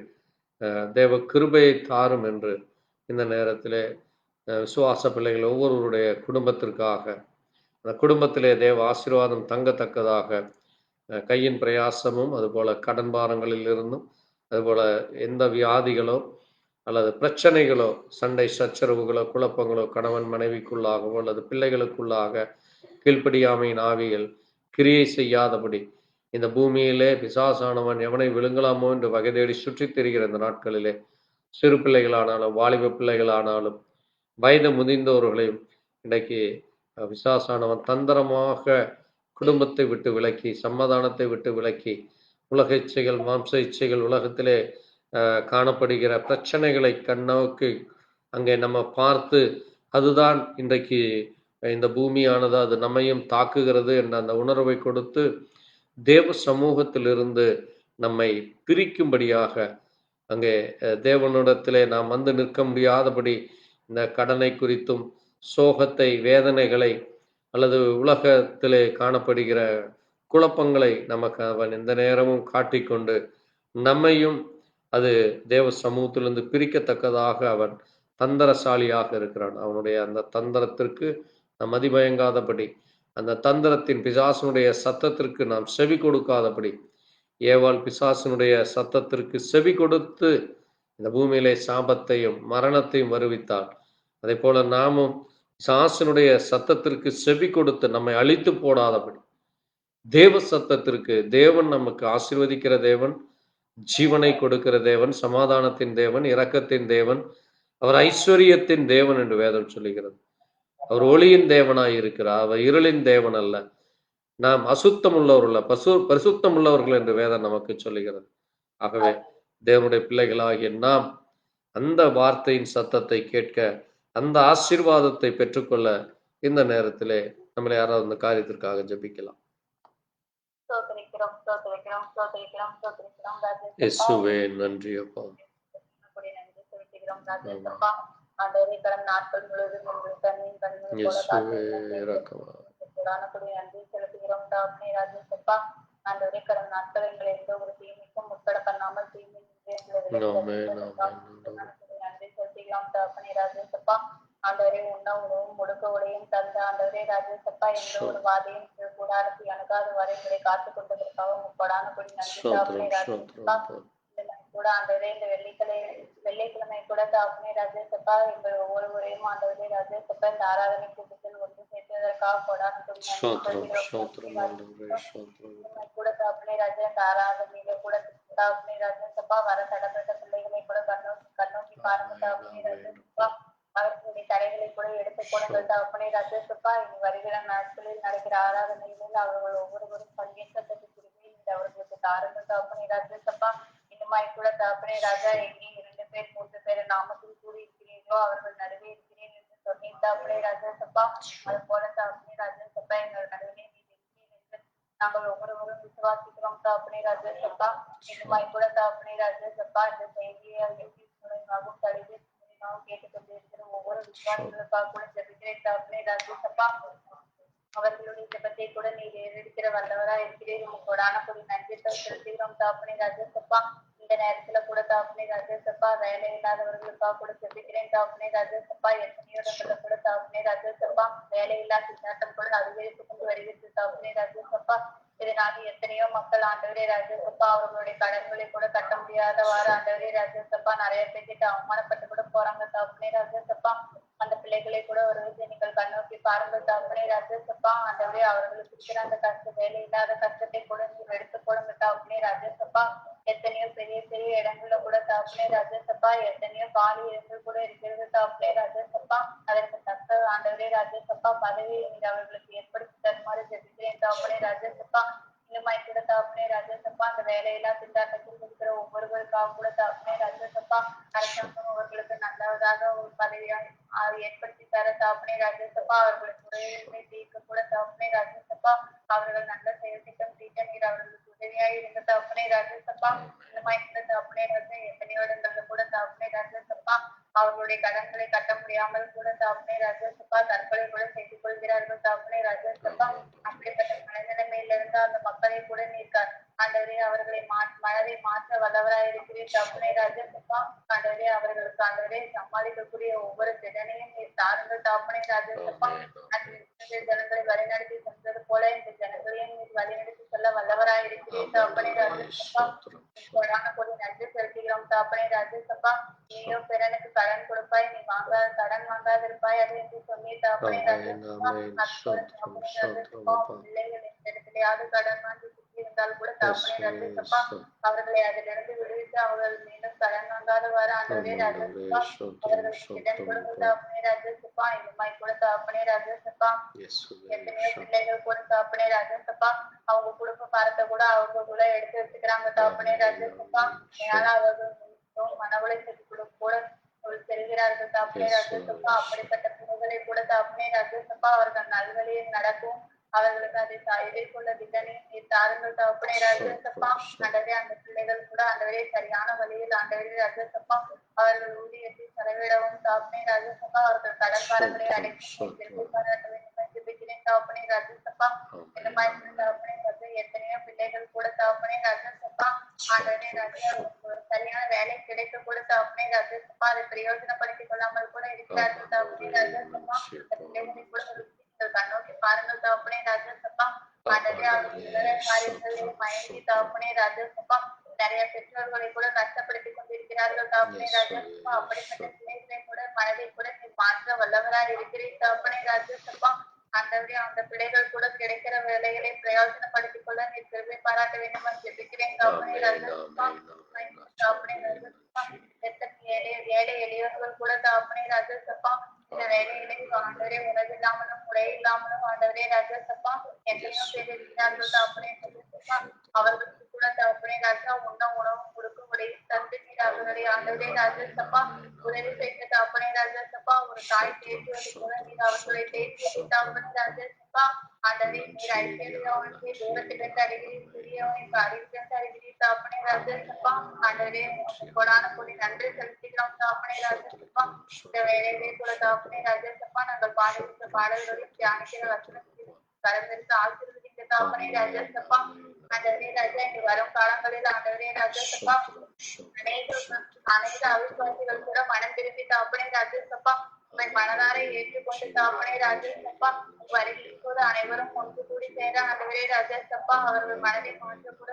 தேவ கிருபையை தாரும் என்று இந்த நேரத்திலே விசுவாச பிள்ளைகள் ஒவ்வொருவருடைய குடும்பத்திற்காக, அந்த குடும்பத்திலே தேவ ஆசீர்வாதம் தங்கத்தக்கதாக, கையின் பிரயாசமும் அதுபோல கடன் பாரங்களில் இருந்தும், அதுபோல எந்த வியாதிகளோ அல்லது பிரச்சனைகளோ, சண்டை சச்சரவுகளோ, குழப்பங்களோ கணவன் மனைவிக்குள்ளாகவோ அல்லது பிள்ளைகளுக்குள்ளாக கீழ்ப்படியாமையின் ஆவிகள் கிரியை செய்யாதபடி, இந்த பூமியிலே பிசாசானவன் எவனை விழுங்கலாமோ என்று வகை தேடி சுற்றித் திரிகிற இந்த நாட்களிலே சிறு பிள்ளைகளானாலும் வாலிப பிள்ளைகளானாலும் வயது முதிர்ந்தவர்களையும் இன்றைக்கு பிசாசானவன் தந்திரமாக குடும்பத்தை விட்டு விலக்கி, சமாதானத்தை விட்டு விலக்கி, உலக இச்சைகள், மாம்ச இச்சைகள், உலகத்திலே காணப்படுகிற பிரச்சனைகளை கண்ணோக்கி அங்கே நம்ம பார்த்து, அதுதான் இன்றைக்கு இந்த பூமியானது அது நம்மையும் தாக்குகிறது என்ற அந்த உணர்வை கொடுத்து, தேவ சமூகத்திலிருந்து நம்மை பிரிக்கும்படியாக, அங்கே தேவனிடத்திலே நாம் வந்து நிற்க முடியாதபடி இந்த கடனை குறித்தும், சோகத்தை, வேதனைகளை அல்லது உலகத்திலே காணப்படுகிற குழப்பங்களை நமக்கு அவன் எந்த நேரமும் காட்டிக்கொண்டு நம்மையும் அது தேவ சமூகத்திலிருந்து பிரிக்கத்தக்கதாக அவன் தந்திரசாலியாக இருக்கிறான். அவனுடைய அந்த தந்திரத்திற்கு நாம் மதிமயங்காதபடி, அந்த தந்திரத்தின் பிசாசனுடைய சத்தத்திற்கு நாம் செவி கொடுக்காதபடி, ஏவாள் பிசாசனுடைய சத்தத்திற்கு செவி கொடுத்து இந்த பூமியிலே சாபத்தையும் மரணத்தையும் வருவித்தாள். அதே போல நாமும் பிசாசனுடைய சத்தத்திற்கு செவி கொடுத்து நம்மை அழித்து போடாதபடி, தேவ சத்தத்திற்கு, தேவன் நமக்கு ஆசீர்வதிக்கிற தேவன், ஜீவனை கொடுக்கிற தேவன், சமாதானத்தின் தேவன், இரக்கத்தின் தேவன், அவர் ஐஸ்வர்யத்தின் தேவன் என்று வேதம் சொல்லுகிறது. அவர் ஒளியின் தேவனாய் இருக்கிறார், அவர் இருளின் தேவன் அல்ல. நாம் அசுத்தம் உள்ளவர்கள், பரிசுத்தம் உள்ளவர்கள் என்று வேதம் நமக்கு சொல்லுகிறது. ஆகவே தேவனுடைய பிள்ளைகளாகிய நாம் அந்த வார்த்தையின் சத்தத்தை கேட்க, அந்த ஆசீர்வாதத்தை பெற்றுக்கொள்ள இந்த நேரத்திலே நம்மளை யாராவது அந்த காரியத்திற்காக ஜெபிக்கலாம். இயேசுவே நன்றி அப்பா. ஆண்டவரே கடந்த நாட்கள் முழுவதும் உங்களுக்கு கண்ணின் கண்ணின் நன்றி செலுத்துகிறோம் தாப்னே ராஜேசப்பா. ஆண்டவரே கடந்த நாட்கள் எங்களை எந்த ஒரு தீமைக்கும் உட்பட பண்ணாமல் தீமை நன்றி செலுத்துகிறோம் தாப்னே ராஜேசப்பா. ஆண்டவரே உண்ண உணவும் முடுக்க உடையும் தந்த ஆண்டவரே ராஜேசப்பா, எந்த ஒரு வாதையும் கூடாரத்தை அணுகாத வரை எங்களை காத்துக் கொண்டதற்காக முப்படான கொடி நன்றி தாப்னே ராஜேசப்பா. கூட ஆண்டவரே இந்த வெள்ளிக்கிழமை கூட தாப்னே ராஜேசப்பா எங்கள் ஒவ்வொருவரையும் ஆண்டவரே ராஜேசப்பா இந்த ஆராதனை கூட்டத்தில் ஒன்று சேர்த்ததற்காக கொடான கொடி கூட தாப்னே ராஜா இந்த ஆராதனையில கூட தாப்னே ராஜேசப்பா வர தடப்பட்ட பிள்ளைகளை கூட கண்ணோக்கி பாருங்க தாப்னே ராஜேசப்பா. அவர்களுடைய தடைகளை கூட எடுத்துக் கொடுங்கள் தாப்னே ராஜேசப்பா. இனி வருகிற நாட்களில் நடக்கிற ஆராதனைகளில் அவர்கள் ஒவ்வொருவரும் பங்கேற்கத்தக்க குழுவில் அவர்களுக்கு தாருங்கள் தாப்னே ராஜேசப்பா. இன்னுமாய் கூட தாப்னே ராஜா எங்கே 2 பேர் 3 பேர் நாமத்தில் கூடி இருக்கிறீர்களோ அவர்கள் நடுவே இருக்கிறேன் என்று சொன்னேன் தாப்னே ராஜேசப்பா. அது போல தாப்னே ராஜேசப்பா எங்கள் நடுவே நாங்கள் ஒவ்வொருவரும் விசுவாசிக்கிறோம் தாப்னே ராஜேசப்பா. இன்னுமாய் கூட தாப்னே ராஜேசப்பா இந்த செய்தியை மூலமாகவும் தழுவி கேட்டுக்கொண்டிருக்கிற ஒவ்வொரு விசுவாசிகளுக்காக கூட ஜெபிக்கிறேன் தாப்னே ராஜேசப்பா. அவர்களுடைய ஜெபத்தை கூட நீர் ஏறெடுக்கிற வல்லவரா இருக்கிறேன். உங்களோடான கூடிய நன்றி செலுத்துகிறோம் தாப்னே ராஜேசப்பா. இந்த நேரத்துல கூட தாப்னே ராஜேசப்பா வேலை இல்லாதவர்களுக்காக கூட ஜெபிக்கிறேன் தாப்னே ராஜேசப்பா. எத்தனையோ இடத்துல கூட தாப்னே ராஜேசப்பா வேலையில்லா திண்டாட்டம் கூட அதிகரித்து கொண்டு வருகிறது தாப்னே ராஜேசப்பா. இதனால எத்தனையோ மக்கள் ஆண்டவரே ராஜேசப்பா அவர்களுடைய கடன்களை கூட கட்ட முடியாதவாறு ஆண்டவரே ராஜேசப்பா நிறைய பேர்கிட்ட அவமானப்பட்டு கூட போறாங்க தாப்னே ராஜேசப்பா. அந்த பிள்ளைகளை கூட ஒரு விஷயம் நீங்கள் கண்ணோக்கி பாருங்க தாப்னே ராஜேசப்பா. ஆண்டவரே அவர்களுக்கு இருக்கிற அந்த கஷ்டம், வேலை இல்லாத கஷ்டத்தை கூட நீங்க எடுத்து போடுங்க தாப்னே ராஜேசப்பா. எத்தனையோ பெரிய பெரிய இடங்கள்ல கூட தாப்னே ராஜேசப்பா எத்தனையோ காலி இடங்கள் கூட இருக்கிறது தாப்னே ராஜேசப்பா. அதற்கு தக்க ஆண்டவரே ராஜேசப்பா பதவி அவர்களுக்கு தருமாறு ஜெபிக்கிறேன் தகப்பனே ராஜேசப்பா. இன்னுமாய் கூட தகப்பனே ராஜேசப்பா அந்த வேலையில்லா திண்டாட்டத்தில் இருக்கிற ஒவ்வொருவருக்காக கூட தகப்பனே ராஜேசப்பா அரசாங்கம் அவர்களுக்கு நல்லதாக ஒரு பதவியாய் ஏற்படுத்தி தர தகப்பனே ராஜேசப்பா. அவர்களுக்கு குறைகளை தீர்க்க கூட தகப்பனே ராஜேசப்பா. அவர்கள் நல்ல செயல் திட்டம் தீட்ட நீர் அவர்களுக்கு உதவியாய் இருந்த தகப்பனே ராஜேசப்பா. இன்னுமாய் கூட தகப்பனே ராஜா எத்தனையோ இடங்கள்ல கூட தகப்பனே ராஜேசப்பா அவர்களுடைய கடன்களை கட்ட முடியாமல் கூட தகப்பனே ராஜேசப்பா தற்கொலை கூட செய்து கொள்கிறார்கள் தகப்பனே ராஜேசப்பா. அப்படிப்பட்ட மனநிலைமையில இருந்து அந்த மக்களை கூட நீர் ஆண்டவரே அவர்களை மனதை மாற்ற வல்லவராய் இருக்கிறீர் தகப்பனே ராஜேசப்பா. ஆண்டவரே அவர்களுக்கு ஆண்டவரே சமாளிக்கக்கூடிய ஒவ்வொரு திறனையும் நீர் தாருங்கள் தகப்பனே ராஜேசப்பா. ஜனங்களை வழிநடத்தி சென்றது போல இந்த ஜனங்களையும் நீர் வழிநடத்தி செல்ல வல்லவராய் இருக்கிறீர் தகப்பனே ராஜேசப்பா. கொடி நன்றி செலுத்துகிறோம் தகப்பனே ராஜேசப்பா. நீயோ பிறனுக்கு கடன் கொடுப்பாய், நீ கடன் வாங்காதிருப்பாய் அது என்று சொல்லி தகப்பனே ராஜேசப்பா. பிள்ளைகள் இந்த இடத்திலேயாவது கடன் வாங்கி சுற்றி இருந்தால் கூட தகப்பனே ராஜேசப்பா அவர்களை அதிலிருந்து விடுவித்து அவர்கள் மீண்டும் கடன் வாங்காதவாறு ஆண்டவரே ராஜேசப்பா அவர்களுக்கு இடம் கொடுங்க தகப்பனே ராஜேசப்பா. இனிமாய் கூட தகப்பனே ராஜேசப்பா எத்தனையோ பிள்ளைகள் கூட தகப்பனே ராஜேசப்பா அவங்க குடும்ப பாரத்தை கூட அவங்க கூட எடுத்து வச்சுக்கிறாங்க தகப்பனே ராஜேசப்பா. அதனால அவர்கள் மன உளைச்சலுக்கு கூட செல்கிறார்கள் தகப்பனே ராஜேசப்பா. அப்படிப்பட்ட பிள்ளைகளை கூட தகப்பனே ராஜேசப்பா அவர்கள் நல்வழியில் நடக்கும் அவர்களுக்கு அதை எதிர்கொள்ள திட்டனையும் நீர் தாருங்கள் தகப்பனே ராஜேசப்பா. ஆண்டவரே அந்த பிள்ளைகள் கூட ஆண்டவரே சரியான வழியில் ஆண்டவரே ராஜேசப்பா அவர்கள் ஊதியத்தை செலவிடவும் தகப்பனே ராஜேசப்பா அவர்கள் கடற்பாரங்களை அடைக்கும் பாராட்ட வேண்டும் ஜெபிக்கிறேன் தகப்பனே ராஜேசப்பா. இந்த மாதிரி தகப்பனே எத்தனையோ பிள்ளைகள் கூட தகப்பனே ராஜேசப்பா ஆண்டவரே ராஜா சரியான வேலை கிடைக்க கூட தகப்பனே ராஜேசப்பா அதை பிரயோஜனப்படுத்திக் கொள்ளாமல் கூட இருக்கிறார்கள் தகப்பனே ராஜேசப்பா. பிள்ளைகளை கூட கண்ணோக்கி பாருங்கள் தகப்பனே ராஜேசப்பா. ஆண்டவரே அவர்கள் காரியங்களில் மயங்கி தகப்பனே ராஜேசப்பா நிறைய பெற்றோர்களை கூட கஷ்டப்படுத்திக் கொண்டிருக்கிறார்கள் தகப்பனே ராஜேசப்பா. அப்படிப்பட்ட பிள்ளைகளை கூட மனதை கூட நீ மாற்ற வல்லவராய் இருக்கிறீர் தகப்பனே ராஜேசப்பா. ஆண்டவரே அந்த பிள்ளைகள் கூட கிடைக்கிற வேலைகளை பிரயோஜனப்படுத்திக் கொள்ள நீ கிருபை பாராட்ட வேண்டும் என்று ஜெபிக்கிறேன் தகப்பனே ராஜேசப்பா. தகப்பனே ராஜேசப்பா ஏழை எளியவர்கள் கூட தகப்பனே ராஜேசப்பா இந்த வேலைகளை ஆண்டவரே உணவு இல்லாமலும் உடை இல்லாமலும் ஆண்டவரே ராஜேசப்பா எத்தனையோ பேர் இருக்கிறார்கள் தகப்பனே ராஜேசப்பா. அவர்களுக்கு கூட தகப்பனே ராஜா உண்ண உணவும் கொடுக்கும் உடையும் தந்து நீர் அவர்களை ஆண்டவரே ராஜேசப்பா உதவி செய்த தகப்பனே ராஜேசப்பா. ஒரு தாய் தேற்றுவது போல நீர் அவர்களை தேற்றியது தகப்பனே ராஜேசப்பா. ஆண்டவரே நீர் ஐக்கியத்தை தூரத்திலிருந்து அறிகிறீர், சிறியவனை அறிவிலிருந்து அறிகிறீர் தகப்பனே ராஜேசப்பா. ஆண்டவரே கொடான கூடி நன்றி செலுத்துகிறோம் தகப்பனே ராஜேசப்பா. இந்த வேலையிலே கூட தகப்பனே ராஜேசப்பா நாங்கள் பாடுகின்ற பாடல்களை தியானிக்கிற வசனத்தில் கலந்திருக்க ஆசீர்வதிக்க தகப்பனே ராஜேசப்பா. ஆண்டவரே ராஜா இங்கு வரும் காலங்களில் ஆண்டவரே ராஜேசப்பா அனைத்து அவிசுவாசிகள் கூட மனம் திரும்பி தகப்பனே ராஜேசப்பா உங்கள் மனதாரை ஏற்றுக்கொண்டு தகப்பனே ராஜேசப்பா வருகிற போது அனைவரும் ஒன்று கூடி சேர ஆண்டவரே ராஜேசப்பா அவர்கள் மனதை மாற்ற கூட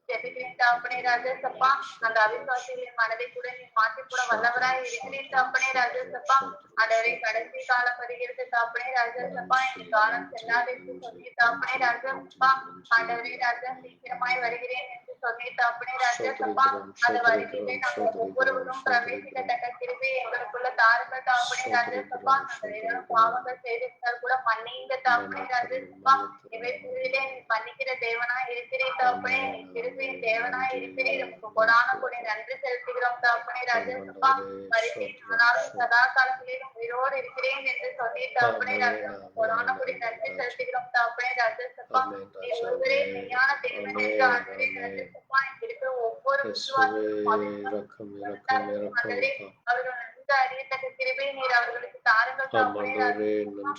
ஜெபிக்கிறேன் தகப்பனே ராஜேசப்பா. அந்த அவிசுவாசிகளின் மனதை கூட நீ மாற்றி கூட வல்லவராய் இருக்கிறேன் தகப்பனே ராஜேசப்பா. ஆண்டவரே கடைசி காலம் வருகிறது தகப்பனே ராஜேசப்பா. இந்த காலம் செல்லாது என்று சொல்லி தகப்பனே ராஜேசப்பா. ஆண்டவரே ராஜா சீக்கிரமாய் வருகிறேன் என்று சொல்லி தகப்பனே ராஜேசப்பா. அந்த வருகையிலே நாங்கள் ஒவ்வொருவரும் பிரவேசிக்கத்தக்க கிருபை எங்களுக்குள்ள தாருங்கள் தகப்பனே ராஜேசப்பா. நாங்கள் ஏதோ பாவங்கள் செய்திருந்தால் கூட மன்னிங்க தகப்பனே ராஜேசப்பா. இவைகளிலே நீ மன்னிக்கிற தேவனாய் இருக்கிறேன் தகப்பனே. நீ கிருபையின் தேவனாய் இருக்கிறீர். கொடான கூட நன்றி செலுத்துகிறோம் தகப்பனே ராஜேசப்பா. வருகை நானாலும் சதா காலங்களிலும் உயிரோடு இருக்கிறேன் என்று சொல்லி தகப்பனே ராஜேசப்பா கொடான கூட நன்றி செலுத்துகிறோம் தகப்பனே ராஜேசப்பா. நீ ஒருவரே மெய்யான தேவன் என்று ஆண்டவரே ராஜேசப்பா இருக்கிற ஒவ்வொரு விசுவாசமும் அவர்கள் நன்கு அறியத்தக்க கிருபை நீர் அவர்களுக்கு தாருங்கள் தகப்பனே ராஜேசப்பா.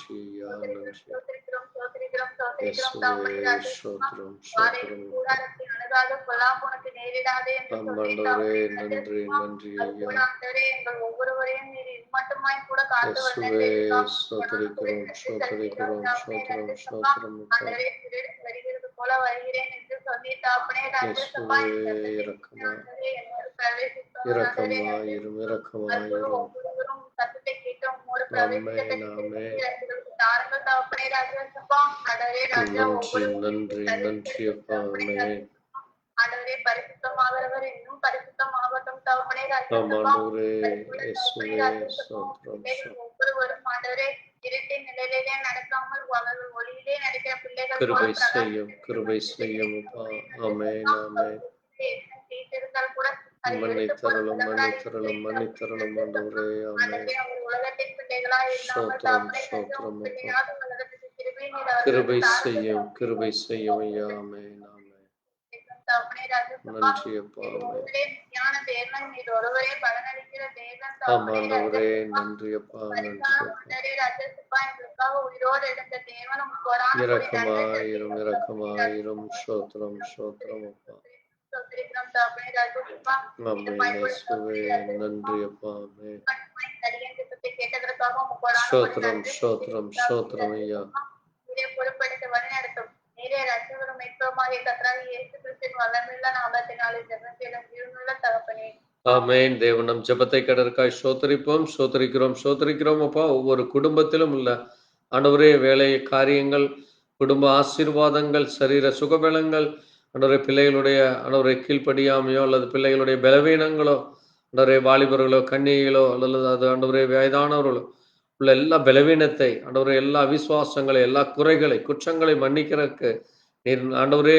சோதரிக்கிறோம் சோதரிக்கிறோம் சோதரிக்கிறோம் தகப்பனே ராஜேசப்பா. வாதையின் கூடாரத்தை அணுகாத பொல்லாப்பு உனக்கு நேரிடாதே என்று சொல்லி தகப்பனே ராஜேசப்பா. அது கூட ஆண்டவரே எங்கள் ஒவ்வொருவரையும் நீர் இது மட்டுமாய் கூட காத்து வருகிறது வருகிறது போல வருகிறேன் என்று சொல்லி தகப்பனே ராஜேசப்பா. ஒவ்வொருவரும் சத்தத்தை கேட்டு உங்களோட பிரவேசிக்க தாருங்கள் தகப்பனே ராஜேசப்பா. ஆண்டவரே ராஜா ஒவ்வொரு ஆண்டவரே ஆண்டவரே பரிசுத்தமாகிறவர் இன்னும் பரிசுத்தமாகட்டும் தகப்பனே ஆம் ராஜசப்பா. ஆண்டவரே, தகப்பனே இயேசுவே, ராஜசப்பா. ஸ்தோத்திரம், பிள்ளைகள் ஒவ்வொருவரும் ஆண்டவரே இருட்டின் நிலையிலே நடக்காமல் அவர்கள் ஒளியிலே நடக்கிற பிள்ளைகள் போல கிருபை செய்யும், கிருபை செய்யும் அப்பா. ஆமென், ஆமென். செய்திருந்தால் கூட அதை எடுத்து மன்னித்தருளும், மன்னித்தருளும், மன்னித்தருளும் ஆண்டவரே, ஆமென். ஆண்டவரே அவர் உலகத்தின் பிள்ளைகளாய் இல்லாமல் ஸ்தோத்திரம், தகப்பனே ஸ்தோத்திரம் அப்பா. பிள்ளையாக உலகத்துக்கு கிருபை நீர் கிருபை அவர்களுக்கு செய்யும், கிருபை செய்யும் ஐயா, ஆமென், ஆமென். தகப்பனே ராஜசப்பா. நன்றி அப்பா, நீர் ஆமென். ஒருவரே ஞான தேவன், நீர் ஒருவரே பலனளிக்கிற தேவன் ஆம் தகப்பனே ஆண்டவரே, ராஜசப்பா. நன்றி அப்பா, நன்றி பரிசுத்த அப்பா. ஆண்டவரே ராஜசப்பா, எங்களுக்காக உயிரோடு எழுந்த தேவன் உமக்கு கொடான கோடி நன்றி இரக்கமாயிரும், செலுத்துகிறோம். இரக்கமாயிரும். ஸ்தோத்திரம், ஸ்தோத்திரம் அப்பா. ஸ்தோத்திரிக்கிறோம் தகப்பனே ராஜசப்பா. இந்த ஆமென் பயன்படுத்த இயேசுவே, தகப்பனே நன்றி அப்பா, ஆமென். ராஜசப்பா, இந்த அடியேன் ஜெபத்தை கேட்டதற்காக உமக்கு கொடான கோடி ஸ்தோத்திரம், நன்றி ஸ்தோத்திரம், செலுத்துகிறோம் ஸ்தோத்திரம் தகப்பனே ஐயா. ராஜசப்பா. நீரே பொறுப்படுத்த வழிநடத்தும். நீரே ரட்சகரும் மீட்பருமாகிய கர்த்தராகிய இயேசு கிறிஸ்துவின் வல்லமையுள்ள நாமத்தினாலே ஜெபம் செய்யும் ஜீவனுள்ள தகப்பனே. ஆமென். தேவன் நம் ஜெபத்தை கேட்டதற்காய் ஸ்தோத்திரிப்போம், ஸ்தோத்திரிக்கிறோம், ஸ்தோத்திரிக்கிறோம் அப்பா. ஒவ்வொரு குடும்பத்திலும் உள்ள ஆண்டவரே வேலை காரியங்கள், குடும்ப ஆசீர்வாதங்கள், சரீர சுகபலங்கள், ஆண்டவரே பிள்ளைகளுடைய ஆண்டவரை கீழ்ப்படியாமையோ அல்லது பிள்ளைகளுடைய பலவீனங்களோ, ஆண்டவரே வாலிபர்களோ கன்னிகளோ அல்லது அது ஆண்டவரே வயதானவர்களோ உள்ள எல்லா பலவீனத்தை ஆண்டவரே எல்லா அவிசுவாசங்களை எல்லா குறைகளை குற்றங்களை மன்னிக்கிறதுக்கு நீர் ஆண்டவரே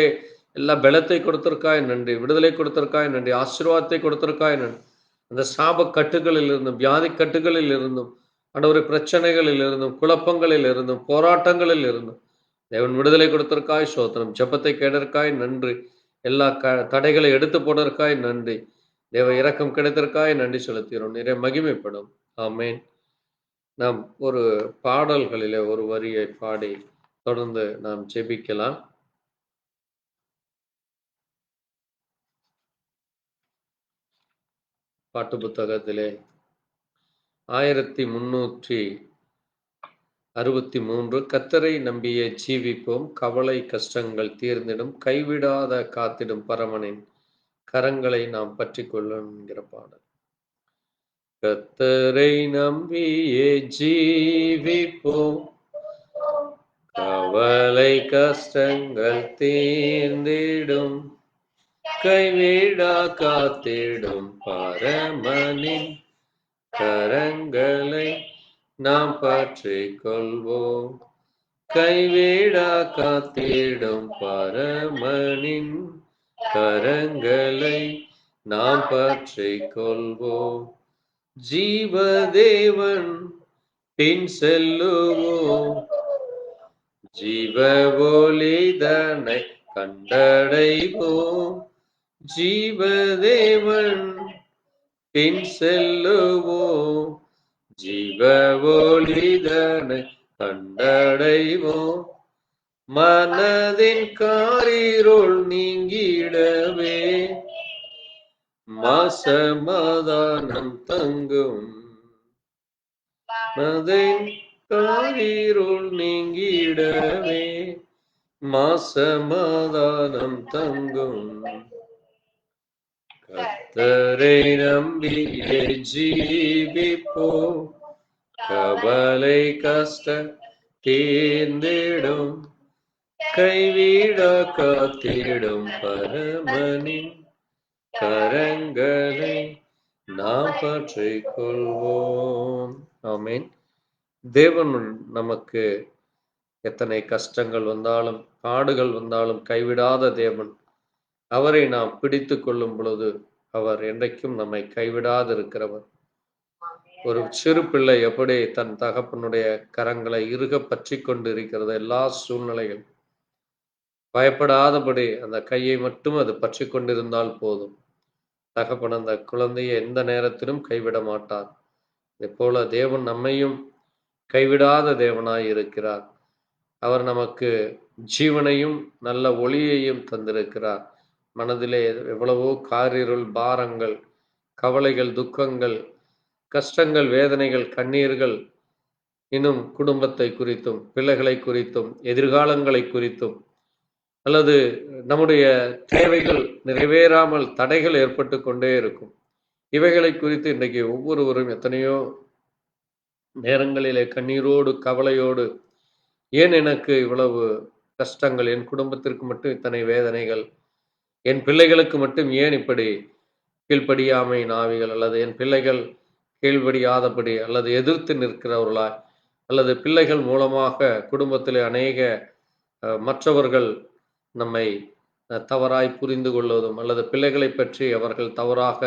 எல்லா பலத்தை கொடுத்திருக்காய் நன்றி, விடுதலை கொடுத்திருக்காய் நன்றி, ஆசீர்வாதத்தை கொடுத்திருக்காய் நன்றி. அந்த சாப கட்டுகளில் இருந்தும் வியாதி கட்டுகளில் இருந்தும் ஆண்டவரே பிரச்சனைகளில் இருந்தும் குழப்பங்களில் இருந்தும் போராட்டங்களில் இருந்தும் தேவன் விடுதலை கொடுத்திருக்காய் ஸ்தோத்திரம். ஜெபத்தை கேட்டதற்காய் நன்றி. எல்லா தடைகளை எடுத்து போனதற்காய் நன்றி. தேவ இரக்கம் கிடைத்திருக்காய் நன்றி செலுத்துகிறோம். நிறைய மகிமைப்படும். ஆமென். நாம் ஒரு பாடல்களிலே ஒரு வரியை பாடி தொடர்ந்து நாம் ஜெபிக்கலாம். பாட்டு புத்தகத்திலே 1363 கர்த்தரை நம்பியே ஜீவிப்போம், கவலை கஷ்டங்கள் தீர்ந்திடும், கைவிடாத காத்திடும் பரமனின் கரங்களை நாம் பற்றி கொள்ளும் என்கிற பாடல். கர்த்தரை நம்பியே ஜீவிப்போம், கவலை கஷ்டங்கள் தீர்ந்திடும், கைவிடா காத்திடும் பரமனின் கரங்களை நாம் பற்றிக் கொள்வோம், கைவிடா காத்திடும் பரமனின் கரங்களை நாம் பற்றிக் கொள்வோம், ஜீவதேவன் பின் செல்லுவோம், ஜீவ ஒளிதனை கண்டடைவோம், ஜீவதேவன் பின் செல்லுவோம், ஜீவ ஒளிதனை கண்டடைவோம், மனதின் காரிருள் நீங்கிடவே மாசமாதானம் தங்கும், மனதின் காரிருள் நீங்கிடவே மாசமாதானம் தங்கும், கர்த்தரை நம்பியே ஜீவிப்போம், கவலை கஷ்ட தீர்ந்திடும், கைவிடா காத்திடும் பரமனின் கரங்களை நாம் பற்றிக் கொள்வோம். ஆமென். தேவன் நமக்கு எத்தனை கஷ்டங்கள் வந்தாலும் பாடுகள் வந்தாலும் கைவிடாத தேவன். அவரை நாம் பிடித்து கொள்ளும் பொழுது அவர் என்றைக்கும் நம்மை கைவிடாதிருக்கிறவர். ஒரு சிறு பிள்ளை எப்படி தன் தகப்பனுடைய கரங்களை இறுக பற்றி கொண்டு இருக்கிறது எல்லா சூழ்நிலைகள் பயப்படாதபடி அந்த கையை மட்டும் அது பற்றி கொண்டிருந்தால் போதும். தகப்பன் அந்த குழந்தையை எந்த நேரத்திலும் கைவிட மாட்டார். இதே போல தேவன் நம்மையும் கைவிடாத தேவனாய் இருக்கிறார். அவர் நமக்கு ஜீவனையும் நல்ல ஒளியையும் தந்திருக்கிறார். மனதிலே எவ்வளவோ காரிருள் பாரங்கள் கவலைகள் துக்கங்கள் கஷ்டங்கள் வேதனைகள் கண்ணீர்கள் இன்னும் குடும்பத்தை குறித்தும் பிள்ளைகளை குறித்தும் எதிர்காலங்களை குறித்தும் அல்லது நம்முடைய தேவைகள் நிறைவேறாமல் தடைகள் ஏற்பட்டு கொண்டே இருக்கும். இவைகளை குறித்து இன்றைக்கு ஒவ்வொருவரும் எத்தனையோ நேரங்களிலே கண்ணீரோடு கவலையோடு ஏன் எனக்கு இவ்வளவு கஷ்டங்கள், என் குடும்பத்திற்கு மட்டும் இத்தனை வேதனைகள், என் பிள்ளைகளுக்கு மட்டும் ஏன் இப்படி கீழ்ப்படியாமையின் ஆவிகள், அல்லது என் பிள்ளைகள் கீழ்ப்படியாதபடி அல்லது எதிர்த்து நிற்கிறவர்களாய், அல்லது பிள்ளைகள் மூலமாக குடும்பத்திலே அநேக மற்றவர்கள் நம்மை தவறாய் புரிந்து கொள்வதும், அல்லது பிள்ளைகளை பற்றி அவர்கள் தவறாக,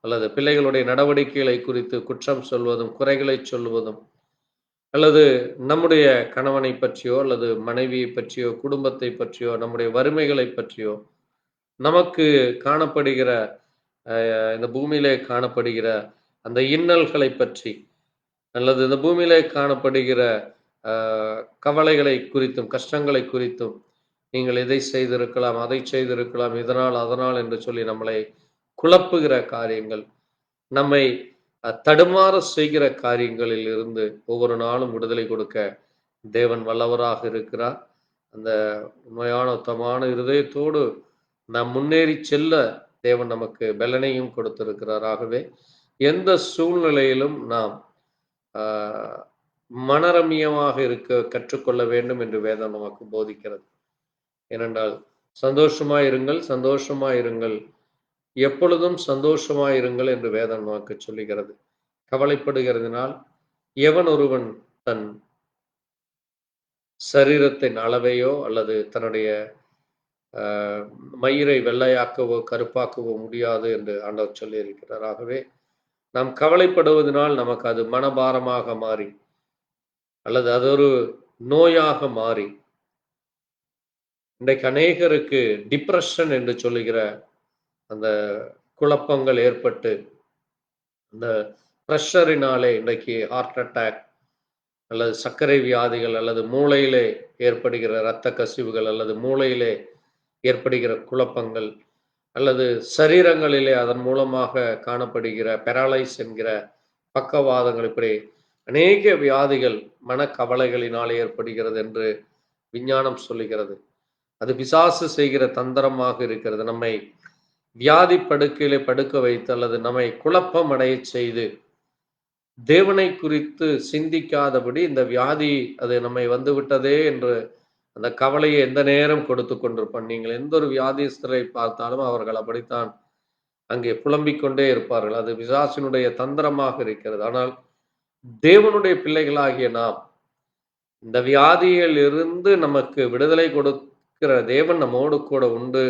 அல்லது பிள்ளைகளுடைய நடவடிக்கைகளை குறித்து குற்றம் சொல்வதும், குறைகளை சொல்வதும், அல்லது நம்முடைய கணவனை பற்றியோ அல்லது மனைவியை பற்றியோ குடும்பத்தை பற்றியோ நம்முடைய வறுமைகளை பற்றியோ நமக்கு காணப்படுகிற இந்த பூமியிலே காணப்படுகிற அந்த இன்னல்களை பற்றி, அல்லது இந்த பூமியிலே காணப்படுகிற கவலைகளை குறித்தும் கஷ்டங்களை குறித்தும், நீங்கள் இதை செய்திருக்கலாம், அதை செய்திருக்கலாம், இதனால் அதனால் என்று சொல்லி நம்மளை குழப்புகிற காரியங்கள், நம்மை தடுமாற செய்கிற காரியங்களில் இருந்து ஒவ்வொரு நாளும் விடுதலை கொடுக்க தேவன் வல்லவராக இருக்கிறார். அந்த உண்மையான உத்தமான இருதயத்தோடு நாம் முன்னேறி செல்ல தேவன் நமக்கு பலனையும் கொடுத்திருக்கிறார். ஆகவே எந்த சூழ்நிலையிலும் நாம் மனரம்யமாக இருக்க கற்றுக்கொள்ள வேண்டும் என்று வேதம் நமக்கு போதிக்கிறது. ஏனென்றால் சந்தோஷமாயிருங்கள், சந்தோஷமாயிருங்கள், எப்பொழுதும் சந்தோஷமாயிருங்கள் என்று வேதம் நமக்கு சொல்லுகிறது. கவலைப்படுகிறதுனால் எவன் ஒருவன் தன் சரீரத்தின் அளவையோ அல்லது தன்னுடைய மயிரை வெள்ளையாக்கவோ கருப்பாக்கவோ முடியாது என்று ஆண்டவர் சொல்லி இருக்கிறார். ஆகவே நாம் கவலைப்படுவதனால் நமக்கு அது மனபாரமாக மாறி, அல்லது அது ஒரு நோயாக மாறி, இன்றைக்கு அநேகருக்கு டிப்ரெஷன் என்று சொல்லுகிற அந்த குழப்பங்கள் ஏற்பட்டு, அந்த ப்ரெஷரினாலே இன்றைக்கு ஹார்ட் அட்டாக் அல்லது சர்க்கரை வியாதிகள், அல்லது மூளையிலே ஏற்படுகிற இரத்த கசிவுகள், அல்லது மூளையிலே ஏற்படுகிற குழப்பங்கள், அல்லது சரீரங்களிலே அதன் மூலமாக காணப்படுகிற பெராலைஸ் என்கிற பக்கவாதங்கள், இப்படி அநேக வியாதிகள் மனக்கவலைகளினால் ஏற்படுகிறது என்று விஞ்ஞானம் சொல்லுகிறது. அது பிசாசு செய்கிற தந்திரமாக இருக்கிறது. நம்மை வியாதி படுக்கையிலே படுக்க வைத்து, அல்லது நம்மை குழப்பம் அடைய செய்து, தேவனை குறித்து சிந்திக்காதபடி இந்த வியாதி அது நம்மை வந்து விட்டதே என்று அந்த கவலையை எந்த நேரம் கொடுத்து கொண்டிருப்பான். நீங்கள் எந்த ஒரு வியாதிஸ்தரை பார்த்தாலும் அவர்கள் அப்படித்தான் அங்கே புலம்பிக் கொண்டே இருப்பார்கள். அது பிசாசினுடைய தந்திரமாக இருக்கிறது. ஆனால் தேவனுடைய பிள்ளைகளாகிய நாம் இந்த வியாதியில் இருந்து நமக்கு விடுதலை கொடுக்கிற தேவன் நம்மோடு கூட உண்டு.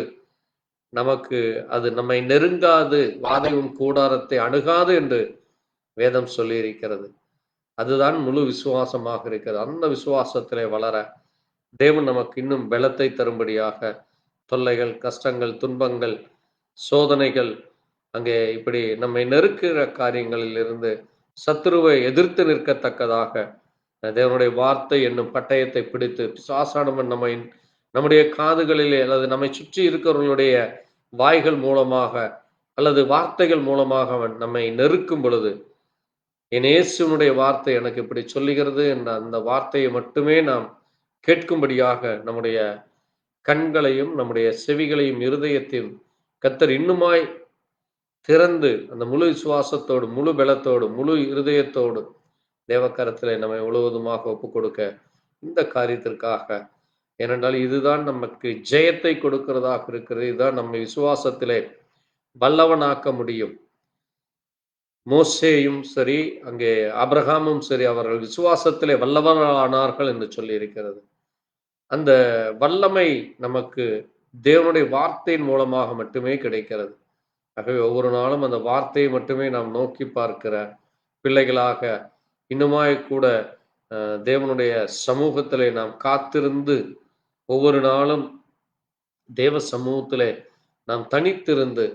நமக்கு அது நம்மை நெருங்காது, வாதையும் கூடாரத்தை அணுகாது என்று வேதம் சொல்லி இருக்கிறது. அதுதான் முழு விசுவாசமாக இருக்கிறது. அந்த விசுவாசத்திலே வளர தேவன் நமக்கு இன்னும் பலத்தை தரும்படியாக தொல்லைகள், கஷ்டங்கள், துன்பங்கள், சோதனைகள், அங்கே இப்படி நம்மை நெருக்குகிற காரியங்களில் இருந்து சத்துருவை எதிர்த்து நிற்கத்தக்கதாக தேவனுடைய வார்த்தை என்னும் பட்டயத்தை பிடித்து பிசாசானவன் நம்முடைய காதுகளிலே அல்லது நம்மை சுற்றி இருக்கிறவர்களுடைய வாய்கள் மூலமாக அல்லது வார்த்தைகள் மூலமாக அவன் நம்மை நெருக்கும் பொழுது, என் இயேசுனுடைய வார்த்தை எனக்கு இப்படி சொல்லுகிறது என்ற அந்த வார்த்தையை மட்டுமே நாம் கேட்கும்படியாக நம்முடைய கண்களையும் நம்முடைய செவிகளையும் இருதயத்தையும் கர்த்தர் இன்னுமாய் திறந்து அந்த முழு விசுவாசத்தோடு, முழு பலத்தோடு, முழு இருதயத்தோடு தேவக்கரத்திலே நம்மை முழுவதுமாக ஒப்புக் கொடுக்க இந்த காரியத்திற்காக, ஏனென்றால் இதுதான் நமக்கு ஜெயத்தை கொடுக்கிறதாக இருக்கிறது. இதுதான் நம்மை விசுவாசத்திலே வல்லவனாக்க முடியும். மோசேயும் சரி, அங்கே ஆபிரகாமும் சரி, அவர்கள் விசுவாசத்திலே வல்லவனானார்கள் என்று சொல்லி இருக்கிறது. அந்த வல்லமை நமக்கு தேவனுடைய வார்த்தையின் மூலமாக மட்டுமே கிடைக்கிறது. ஆகவே ஒவ்வொரு நாளும் அந்த வார்த்தையை மட்டுமே நாம் நோக்கி பார்க்கிற பிள்ளைகளாக இன்னுமாய் கூட தேவனுடைய சமூகத்திலே நாம் காத்திருந்து ஒவ்வொரு நாளும் தேவ சமூகத்திலே நாம் தனித்திருந்து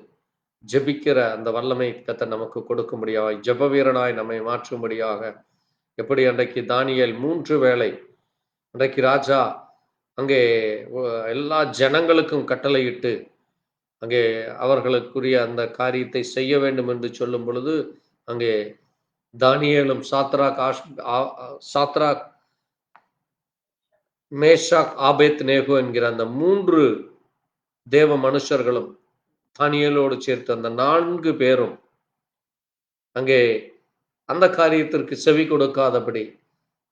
ஜெபிக்கிற அந்த வல்லமை கர்த்தர் நமக்கு கொடுக்கும்படியாக, ஜெப வீரனாய் நம்மை மாற்றும்படியாக, எப்படி அன்றைக்கு தானியேல் 3 வேளை அன்றைக்கு ராஜா அங்கே எல்லா ஜனங்களுக்கும் கட்டளையிட்டு அங்கே அவர்களுக்குரிய அந்த காரியத்தை செய்ய வேண்டும் என்று சொல்லும் பொழுது, அங்கே தானியேலும் சாத்ராக், மேஷாக், ஆபேத் நேகோ என்கிற அந்த 3 தேவ மனுஷர்களும் தானியேலோடு சேர்த்து அந்த 4 பேரும் அங்கே அந்த காரியத்திற்கு செவி கொடுக்காதபடி,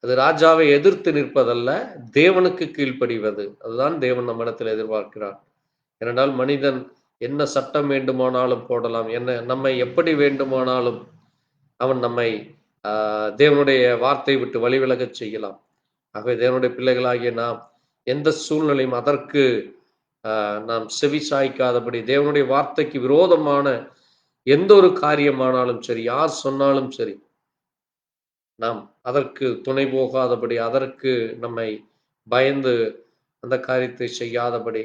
அது ராஜாவை எதிர்த்து நிற்பதல்ல, தேவனுக்கு கீழ்ப்படிவது. அதுதான் தேவன் நம்மிடத்தில் எதிர்பார்க்கிறார். ஏனென்றால் மனிதன் என்ன சட்டம் வேண்டுமானாலும் போடலாம், என்ன நம்மை எப்படி வேண்டுமானாலும் அவன் நம்மை தேவனுடைய வார்த்தை விட்டு வழிவிலகச் செய்யலாம். ஆகவே தேவனுடைய பிள்ளைகளாகிய நாம் எந்த சூழ்நிலையும் அதற்கு நாம் செவி சாய்க்காதபடி, தேவனுடைய வார்த்தைக்கு விரோதமான எந்த ஒரு காரியமானாலும் சரி, யார் சொன்னாலும் சரி, நாம் அதற்கு துணை போகாதபடி, அதற்கு நம்மை பயந்து அந்த காரியத்தை செய்யாதபடி,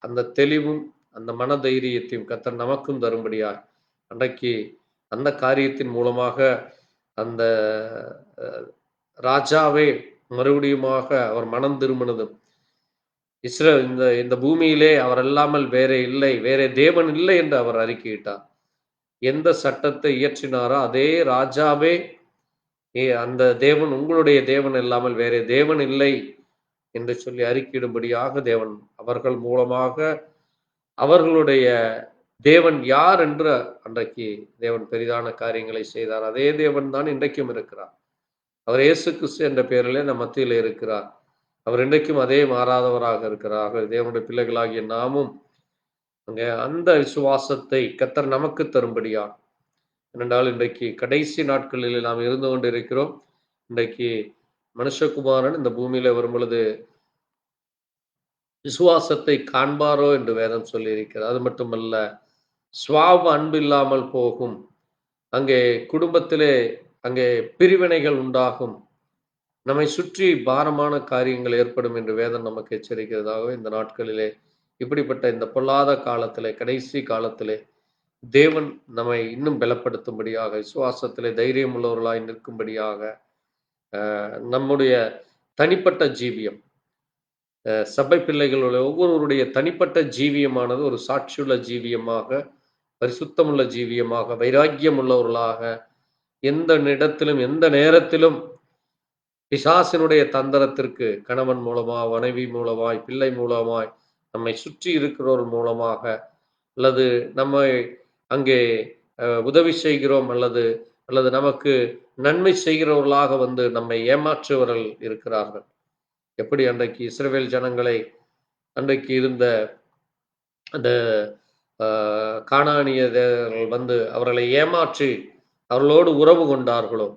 அந்த தெளிவும் அந்த மன தைரியத்தையும் கர்த்தர் நமக்கும் தரும்படியாய், அன்றைக்கு அந்த காரியத்தின் மூலமாக அந்த ராஜாவே மறுபடியுமாக அவர் மனம் திரும்பினதும், இந்த இந்த பூமியிலே அவர் அல்லாமல் வேற இல்லை, வேற தேவன் இல்லை என்று அவர் அறிக்கையிட்டார். எந்த சட்டத்தை இயற்றினாரோ அதே ராஜாவே, அந்த தேவன் உங்களுடைய தேவன் இல்லாமல் வேற தேவன் இல்லை என்று சொல்லி அறிக்கையிடும்படியாக தேவன் அவர்கள் மூலமாக அவர்களுடைய தேவன் யார் என்று அன்றைக்கு தேவன் பெரிதான காரியங்களை செய்தார். அதே தேவன் தான் இன்றைக்கும் இருக்கிறார். அவர் இயேசு கிறிஸ்து என்ற பெயரிலே நம் மத்தியில் இருக்கிறார். அவர் இன்றைக்கும் அதே மாறாதவராக இருக்கிறார். தேவனுடைய பிள்ளைகளாகிய நாமும் அங்கே அந்த விசுவாசத்தை கர்த்தர் நமக்கு தரும்படியா, ஏனென்றால் இன்றைக்கு கடைசி நாட்களில் நாம் இருந்து கொண்டிருக்கிறோம். இன்றைக்கு மனுஷகுமாரன் இந்த பூமியில வரும் பொழுது விசுவாசத்தை காண்பாரோ என்று வேதம் சொல்லியிருக்கிறது. அது மட்டுமல்ல, சுவாப அன்பு இல்லாமல் போகும். அங்கே குடும்பத்திலே அங்கே பிரிவினைகள் உண்டாகும். நம்மை சுற்றி பாரமான காரியங்கள் ஏற்படும் என்று வேதம் நமக்கு எச்சரிக்கிறதாகவே இந்த நாட்களிலே இப்படிப்பட்ட இந்த பொல்லாத காலத்திலே, கடைசி காலத்திலே தேவன் நம்மை இன்னும் பலப்படுத்தும்படியாக, விசுவாசத்திலே தைரியம் உள்ளவர்களாய் நிற்கும்படியாக, நம்முடைய தனிப்பட்ட ஜீவியம், சபை பிள்ளைகளுடைய ஒவ்வொருவருடைய தனிப்பட்ட ஜீவியமானது ஒரு சாட்சியுள்ள ஜீவியமாக, பரிசுத்தமுள்ள ஜீவியமாக, வைராக்கியம் உள்ளவர்களாக, எந்த இடத்திலும் எந்த நேரத்திலும் பிசாசினுடைய தந்திரத்திற்கு கணவன் மூலமா, மனைவி மூலமாய், பிள்ளை மூலமாய், நம்மை சுற்றி இருக்கிறோர் மூலமாக, அல்லது நம்மை அங்கே உதவி செய்கிறோம் அல்லது அல்லது நமக்கு நன்மை செய்கிறவர்களாக வந்து நம்மை ஏமாற்றுவர்கள் இருக்கிறார்கள். எப்படி அன்றைக்கு இஸ்ரவேல் ஜனங்களை அன்றைக்கு இருந்த அந்த கானானியர்கள் வந்து அவர்களை ஏமாற்றி அவர்களோடு உறவு கொண்டார்களோ,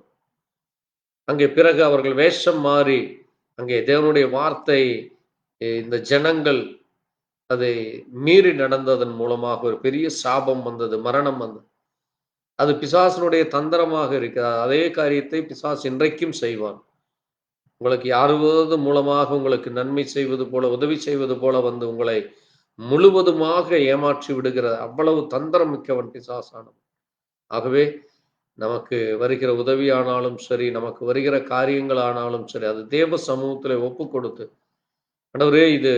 அங்கே பிறகு அவர்கள் வேஷம் மாறி அங்கே தேவனுடைய வார்த்தை இந்த ஜனங்கள் அதை மீறி நடந்ததன் மூலமாக ஒரு பெரிய சாபம் வந்தது, மரணம் வந்தது. அது பிசாசனுடைய தந்திரமாக இருக்கிறது. அதே காரியத்தை பிசாசு இன்றைக்கும் செய்வான். உங்களுக்கு யாருவது மூலமாக உங்களுக்கு நன்மை செய்வது போல, உதவி செய்வது போல வந்து உங்களை முழுவதுமாக ஏமாற்றி விடுகிற அவ்வளவு தந்திரம் மிக்கவன் பிசாசானவன். ஆகவே நமக்கு வருகிற உதவியானாலும் சரி, நமக்கு வருகிற காரியங்கள் ஆனாலும் சரி, அது தேவ சமூகத்தில் ஒப்பு கொடுத்து, ஆண்டவரே இது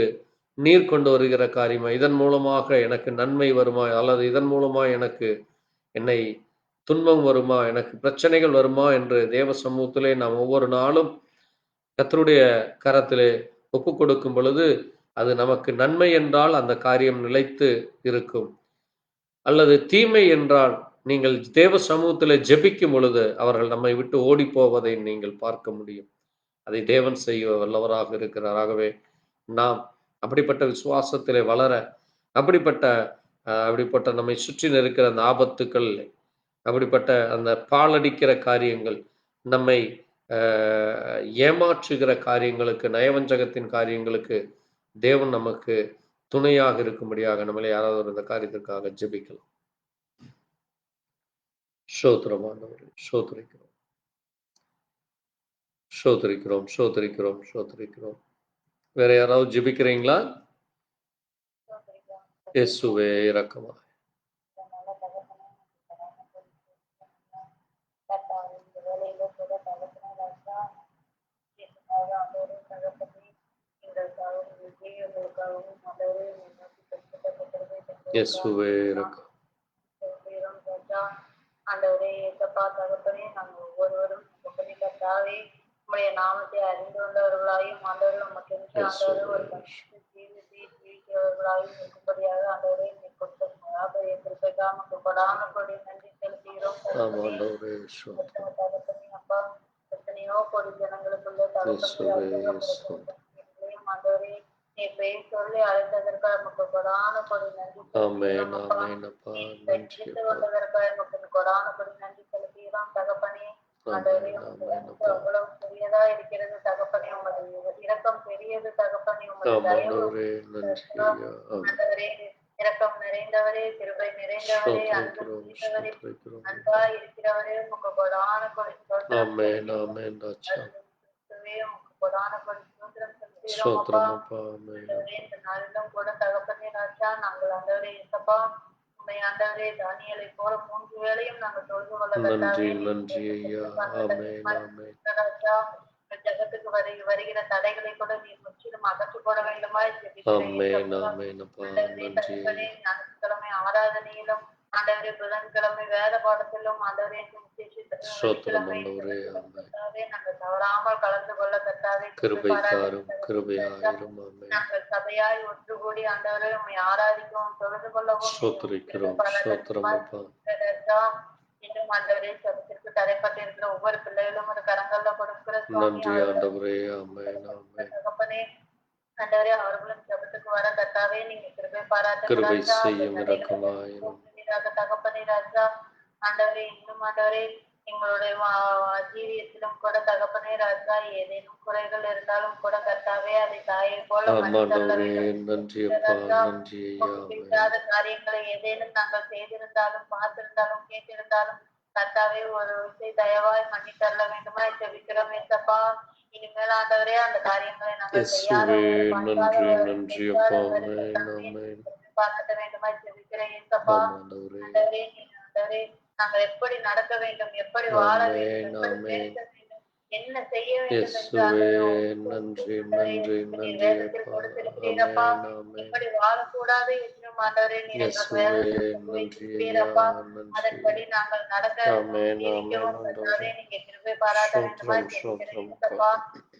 நீர் கொண்டு வருகிற காரியமா, இதன் மூலமாக எனக்கு நன்மை வருமா, அல்லது இதன் மூலமா எனக்கு என்னை துன்பம் வருமா, எனக்கு பிரச்சனைகள் வருமா என்று தேவ சமூகத்திலே நாம் ஒவ்வொரு நாளும் கர்த்தருடைய கரத்திலே ஒப்பு கொடுக்கும் பொழுது, அது நமக்கு நன்மை என்றால் அந்த காரியம் நிலைத்து இருக்கும். அல்லது தீமை என்றால் நீங்கள் தேவ சமூகத்தில் ஜெபிக்கும் பொழுது அவர்கள் நம்மை விட்டு ஓடி போவதை நீங்கள் பார்க்க முடியும். அதை தேவன் செய்ய வல்லவராக இருக்கிறார். ஆகவே நாம் அப்படிப்பட்ட விசுவாசத்திலே வளர, அப்படிப்பட்ட அப்படிப்பட்ட நம்மை சுற்றி இருக்கிற அந்த ஆபத்துக்கள், அப்படிப்பட்ட அந்த பாலடிக்கிற காரியங்கள், நம்மை ஏமாற்றுகிற காரியங்களுக்கு, நயவஞ்சகத்தின் காரியங்களுக்கு தேவன் நமக்கு துணையாக இருக்கும்படியாக நம்மளை யாராவது இந்த காரியத்திற்காக ஜெபிக்கலாம். ஸ்தோத்திரம் ஆண்டவரே, ஸ்தோத்திரிக்கிறோம், ஸ்தோத்திரிக்கிறோம், ஸ்தோத்திரிக்கிறோம், ஸ்தோத்திரிக்கிறோம். வேற யாராவது ஜெபிக்கிறீங்களா? இயேசுவே இரக்கமாக. இயேசுவே இரக்கம். ஆண்டவரே ஏசப்பா தகப்பனே, நாங்கள் ஒவ்வொருவரும் கர்த்தாவே உம்முடைய நாமத்தை அறிந்து கொண்டவர்களாயும் ஆண்டவரே உமக்கு ஆண்டவரே ஒரு ஜீவிக்கிறவர்களாயும் இருக்கும்படியாக ஆண்டவரே நீ கொடுத்த கிருபைக்காக நமக்கு கொடான கொடி நன்றி செலுத்துகிறோம். தகப்பனே அப்பா, எத்தனையோ கோடி ஜனங்களுக்குள்ள தகப்பனே ஆண்டவரே நீ பெயர் சொல்லி அழைத்ததற்காக நமக்கு கொடான கொடி நன்றி ஆமென் செலுத்துகிறோம் அப்பா. ஆமென் அப்பா, நீ நன்றி தெரிந்து அப்பா. கொண்டதற்காக நமக்கு கொடான கொடி நன்றி செலுத்துகிறோம் தகப்பனே. ஆண்டவரே, ஆமென் உமது ஆமென் அன்பு அப்பா. அவ்வளவு பெரியதா இருக்கிறது தகப்பனே. உமது இரக்கம் பெரியது தகப்பனே. உமது தயவு ஆமாண்டவரே, நன்றி ஐயா. ஆமென். ஆண்டவரே, இரக்கம் நிறைந்தவரே, கிருபை நிறைந்தவரே, அன்பு ஸ்தோத்திரிக்கிறோம் நிறைந்தவரே, ஸ்தோத்திரிக்கிறோம் அன்பா அப்பா. இருக்கிறவரே, உமக்கு கொடான கொடி ஸ்தோத்திரம் ஆமென் செலுத்துகிறோம். ஆமென் ராஜா. கிறிஸ்துவே, உமக்கு கொடான கொடி ஸ்தோத்திரம் செலுத்துகிறோம் அப்பா. ஸ்தோத்திரம் அப்பா. ஆமென் ஆண்டவரே, அப்பா. இந்த நாளிலும் கூட தகப்பனே ராஜா, நாங்கள் ஆண்டவரே இயேசப்பா, உம்மை ஆண்டவரே தானியேலை போல 3 வேளையும் நாங்கள் தொழுது கொள்ள நன்றி கர்த்தாவே, நீர் நன்றி ஐயா. ஆமென் ஆமென். ராஜா, இந்த ஜெபத்துக்கு வருகிற தடைகளை கூட நீர் முற்றிலும் அகற்றி போட வேண்டுமாய் ஜெபிக்கிறேன் ஆமென் இயேசப்பா. ஆமென் அப்பா. ஆண்டவரே நன்றி தகப்பனே, ஐயா. ஞாயிற்றுக்கிழமை ஆராதனையிலும் ஆண்டவரே புதன்கிழமை வேத பாடத்திலும் ஆண்டவரே ஸ்தோத்திரம் வெள்ளிக்கிழமை ஆண்டவரே. ஜெபத்திலும் ஆமென். கர்த்தாவே நாங்கள் தவறாமல் கலந்து கொள்ள கர்த்தாவே கிருபை கிருபைக்காரும் பாராட்டுகிறோம். கிருபையாயிரும். ஆமென். நாங்கள் சபையாய் ஒன்று கூடி ஆண்டவரை உம்மை ஆராதிக்கவும் தொழுது கொள்ளவும் நீர் கிருபை ஸ்தோத்திரிக்கிறோம் ஸ்தோத்திரம் பாராட்டணுமாய் அப்பா. ஜெபிக்கிறோம். இன்னும் ஆண்டவரே சபத்திற்கு தடைப்பட்டிருக்கிற ஒவ்வொரு பிள்ளைகளும் ஒரு கரங்கள்ல கொடுக்கிற சுவாமி நன்றி அவர்களை ஆண்டவரே. ஆமென் ஆமென். தகப்பனே. ஆண்டவரே, அவர்களும் ஜெபத்துக்கு வர கர்த்தாவே நீங்க கிருபை பாராட்டுங்க கிருபை ராஜா. அந்த செய்யும் தடைகளை இரக்கமாயிரும். போக்குவீராக தகப்பனே ராஜா. ஆண்டவரே, இன்னும் ஆண்டவரே, எங்களுடைய ஜீவியத்திலும் கூட தகப்பனே ராஜா, ஏதேனும் குறைகள் இருந்தாலும் கூட கர்த்தாவே அதை தாயை போல மன்னித்தள்ள ஆமாண்டவரே, வேண்டும் நன்றி அப்பா. ராஜா. நன்றி ஐயா. உமக்கு ஆமென். பிடிக்காத காரியங்களை ஏதேனும் நாங்கள் செய்திருந்தாலும் பார்த்திருந்தாலும் கேட்டிருந்தாலும் கர்த்தாவே ஒரு விஷய தயவாய் மன்னித்தள்ள வேண்டுமாய் ஜெபிக்கிறோம் ஏசப்பா. இனிமேல் ஆண்டவரே அந்த காரியங்களை நாங்கள் செய்யாத இயேசுவே, பார்க்காத நன்றி ஒரு நன்றி செய்யாத அப்பா. ஒரு ஆமென் கர்த்தாவே ஆமென். பாராட்ட வேண்டுமாய் ஜெபிக்கிறேன் ஏசப்பா. ஆமாண்டவரே. ஆண்டவரே, நீங்க ஆண்டவரே, நாங்கள் எப்படி நடக்க வேண்டும், எப்படி வாழ வேண்டும், ஆமென் எப்படி ஆமென். பேச வேண்டும், என்ன செய்ய வேண்டும் என்று இயேசுவே, ஆண்டவரே நன்றி ஆண்டவரே, நன்றி எங்களுக்கு நீர் நன்றி வேதத்தில் அப்பா. கொடுத்திருக்கிறீரப்பா. ஆமென் ஆமென். எப்படி வாழக்கூடாது என்றும் ஆண்டவரே நீர் எங்களுக்கு இயேசுவே, வேதத்தில் சொல்லி நன்றி ஐயா. வைத்திருக்கிறீரப்பா. நன்றி. அதன்படி நாங்கள் நடக்க ஆமென் ஆமென் ஜீவிக்கவும் ஆண்டவரே. கர்த்தாவே நீங்க கிருபை பாராட்ட ஸ்தோத்திரம் வேண்டுமாய் ஜெபிக்கிறேன் ஸ்தோத்திரம் அப்பா. ஏசப்பா.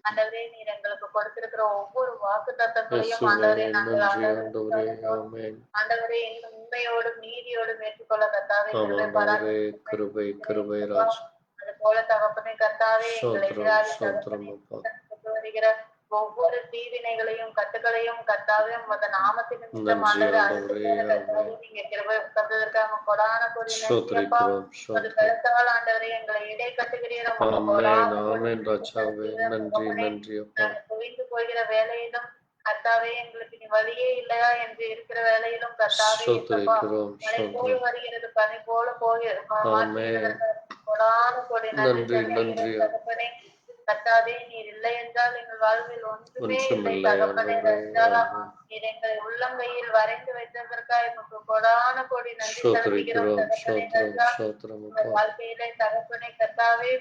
ஆண்டவரே, நீர் எங்களுக்கு கொடுத்திருக்கிற ஒவ்வொரு வாக்கு தத்தங்களையும் இயேசுவே, ஆண்டவரே நாங்கள் நன்றி ஆண்டவரே ஆண்டவரே. விசுவாசத்தோடும் ஆமென். ஆண்டவரே இன்னும் உண்மையோடும் நீதியோடும் ஏற்றுக்கொள்ள கர்த்தாவே கிருபை பாராட்ட ஆமாண்டவரே, வேண்டுமாய் கிருபை ஜெபிக்கிறேன் கிருபை ஏசப்பா. ராஜ். அது போல தகப்பனே கர்த்தாவே, எங்கள் ஸ்தோத்திரம் எதிராளி ஸ்தோத்திரம் தகப்பனே அப்பா. கொண்டு வருகிற ஒவ்வொரு தீவினைகளையும் கட்டுகளையும் கர்த்தாவே உமது நாமத்தின் நிமித்தம் நன்றி ஆண்டவரே அழித்து ஆண்டவரே. போட கர்த்தாவே ஆமென். நீங்க கிருபை தந்ததற்காக கொடான கொடி நன்றி அப்பா. ஸ்தோத்திரிக்கிறோம் அது ஸ்தோத்திரம். பெருத்தால் ஆண்டவரே எங்களை இடை கட்டுகிறீர் உமக்கு ஆமென் கொடான கொடி ஆமென் நன்றி ராஜாவே. செலுத்துகிறோம் நன்றி தகப்பனே. நன்றி அப்பா. நாங்கள் குவிந்து போகிற வேலையிலும் கர்த்தாவே எங்களுக்கு நீ வழியே இல்லையா என்று இருக்கிற வேலையிலும் கர்த்தாவே இயேசப்பா, ஸ்தோத்திரிக்கிறோம் மழை போல ஸ்தோத்திரம். வருகிறது பனி போல போக ஆமென். மாற்றுகிறதற்கு கொடான கொடி நன்றி நன்றி நன்றி செலுத்துகிறோம் தகப்பனே. கர்த்தாவே, நீர் இல்லை என்றால் எங்கள் வாழ்வில் ஒன்றுமே இல்லை ஒன்றுமில்லை தகப்பனே ஆண்டவரே. ராஜா. ஆமென். நீர் எங்களை உள்ளங்கையில் வரைந்து வைத்ததற்காக எமக்கு கொடான கொடி நன்றி செலுத்துகிறோம் ஸ்தோத்திரிக்கிறோம் தகப்பனே ஸ்தோத்திரம் ராஜா. ஸ்தோத்திரம் உங்கள் அப்பா. வாழ்க்கையிலே தகப்பனே கர்த்தாவே,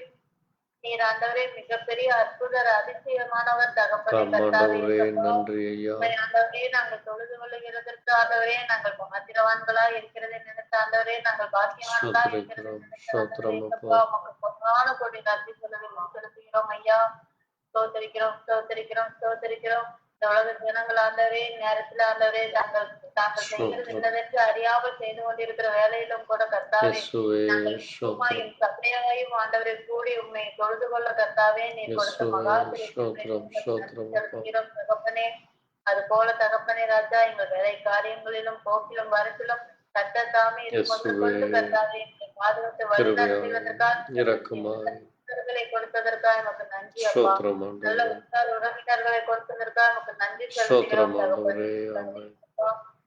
நீர் ஆண்டவரே மிகப்பெரிய அற்புதர் அதிசயமானவர் தகப்பனே கர்த்தாவே ஆமாண்டவரே, இயேசப்பா. நன்றி ஐயா. உம்மை ஆண்டவரே நாங்கள் தொழுது கொள்ளுகிறதற்கு ஆண்டவரே நாங்கள் பாத்திரவான்களா இருக்கிறதை நினைத்த ஆண்டவரே நாங்கள் பாக்கியவான்களா இருக்கிறதை ஸ்தோத்திரிக்கிறோம் நினைத்த ஆண்டவரே ஸ்தோத்திரம் அப்பா. இயேசப்பா, உமக்கு பொன்னான கொடி நன்றி செலுத்துகிறோம் ஐயா. ஸ்தோத்திரிக்கிறோம் ஸ்தோத்திரிக்கிறோம் ஸ்தோத்திரிக்கிறோம். இந்த உலக ஜனங்கள் ஆண்டவரே நேரத்தில் ஆண்டவரே தாங்கள் தாங்கள் செய்கிறது ஸ்தோத்திரம். என்னவென்று அறியாமல் செய்து கொண்டிருக்கிற வேலையிலும் கூட கர்த்தாவே இயேசுவே, நாங்கள் ஸ்தோத்திரம். குடும்பமாயும் சபையாயும் ஆண்டவரை கூடி உண்மை தொழுது கொள்ள கர்த்தாவே நீர் கொடுத்த இயேசுவே, மகா ஸ்தோத்திரம் நன்றி ஸ்தோத்திரம் அப்பா. செலுத்துகிறோம் தகப்பனே. அது போல தகப்பனே ராஜா, எங்கள் வேலை காரியங்களிலும் போக்கிலும் வரத்திலும் கர்த்தர் தாமே இது இயேசுவே, கொண்டு கர்த்தாவே எங்களை பாதுகாத்து வழி கிருபையாய் இரக்கமாய் நடத்துவதற்காக கொடுத்ததற்காக நமக்கு நன்றி அப்பா. ஸ்தோத்திரம் நல்ல ஆண்டவரே. உற்சாக உறவினர்களை கொடுத்ததற்காக நமக்கு நன்றி ஸ்தோத்திரம் செலுத்துகிறோம் தகப்பனே. ஆண்டவரே. ஆமென்.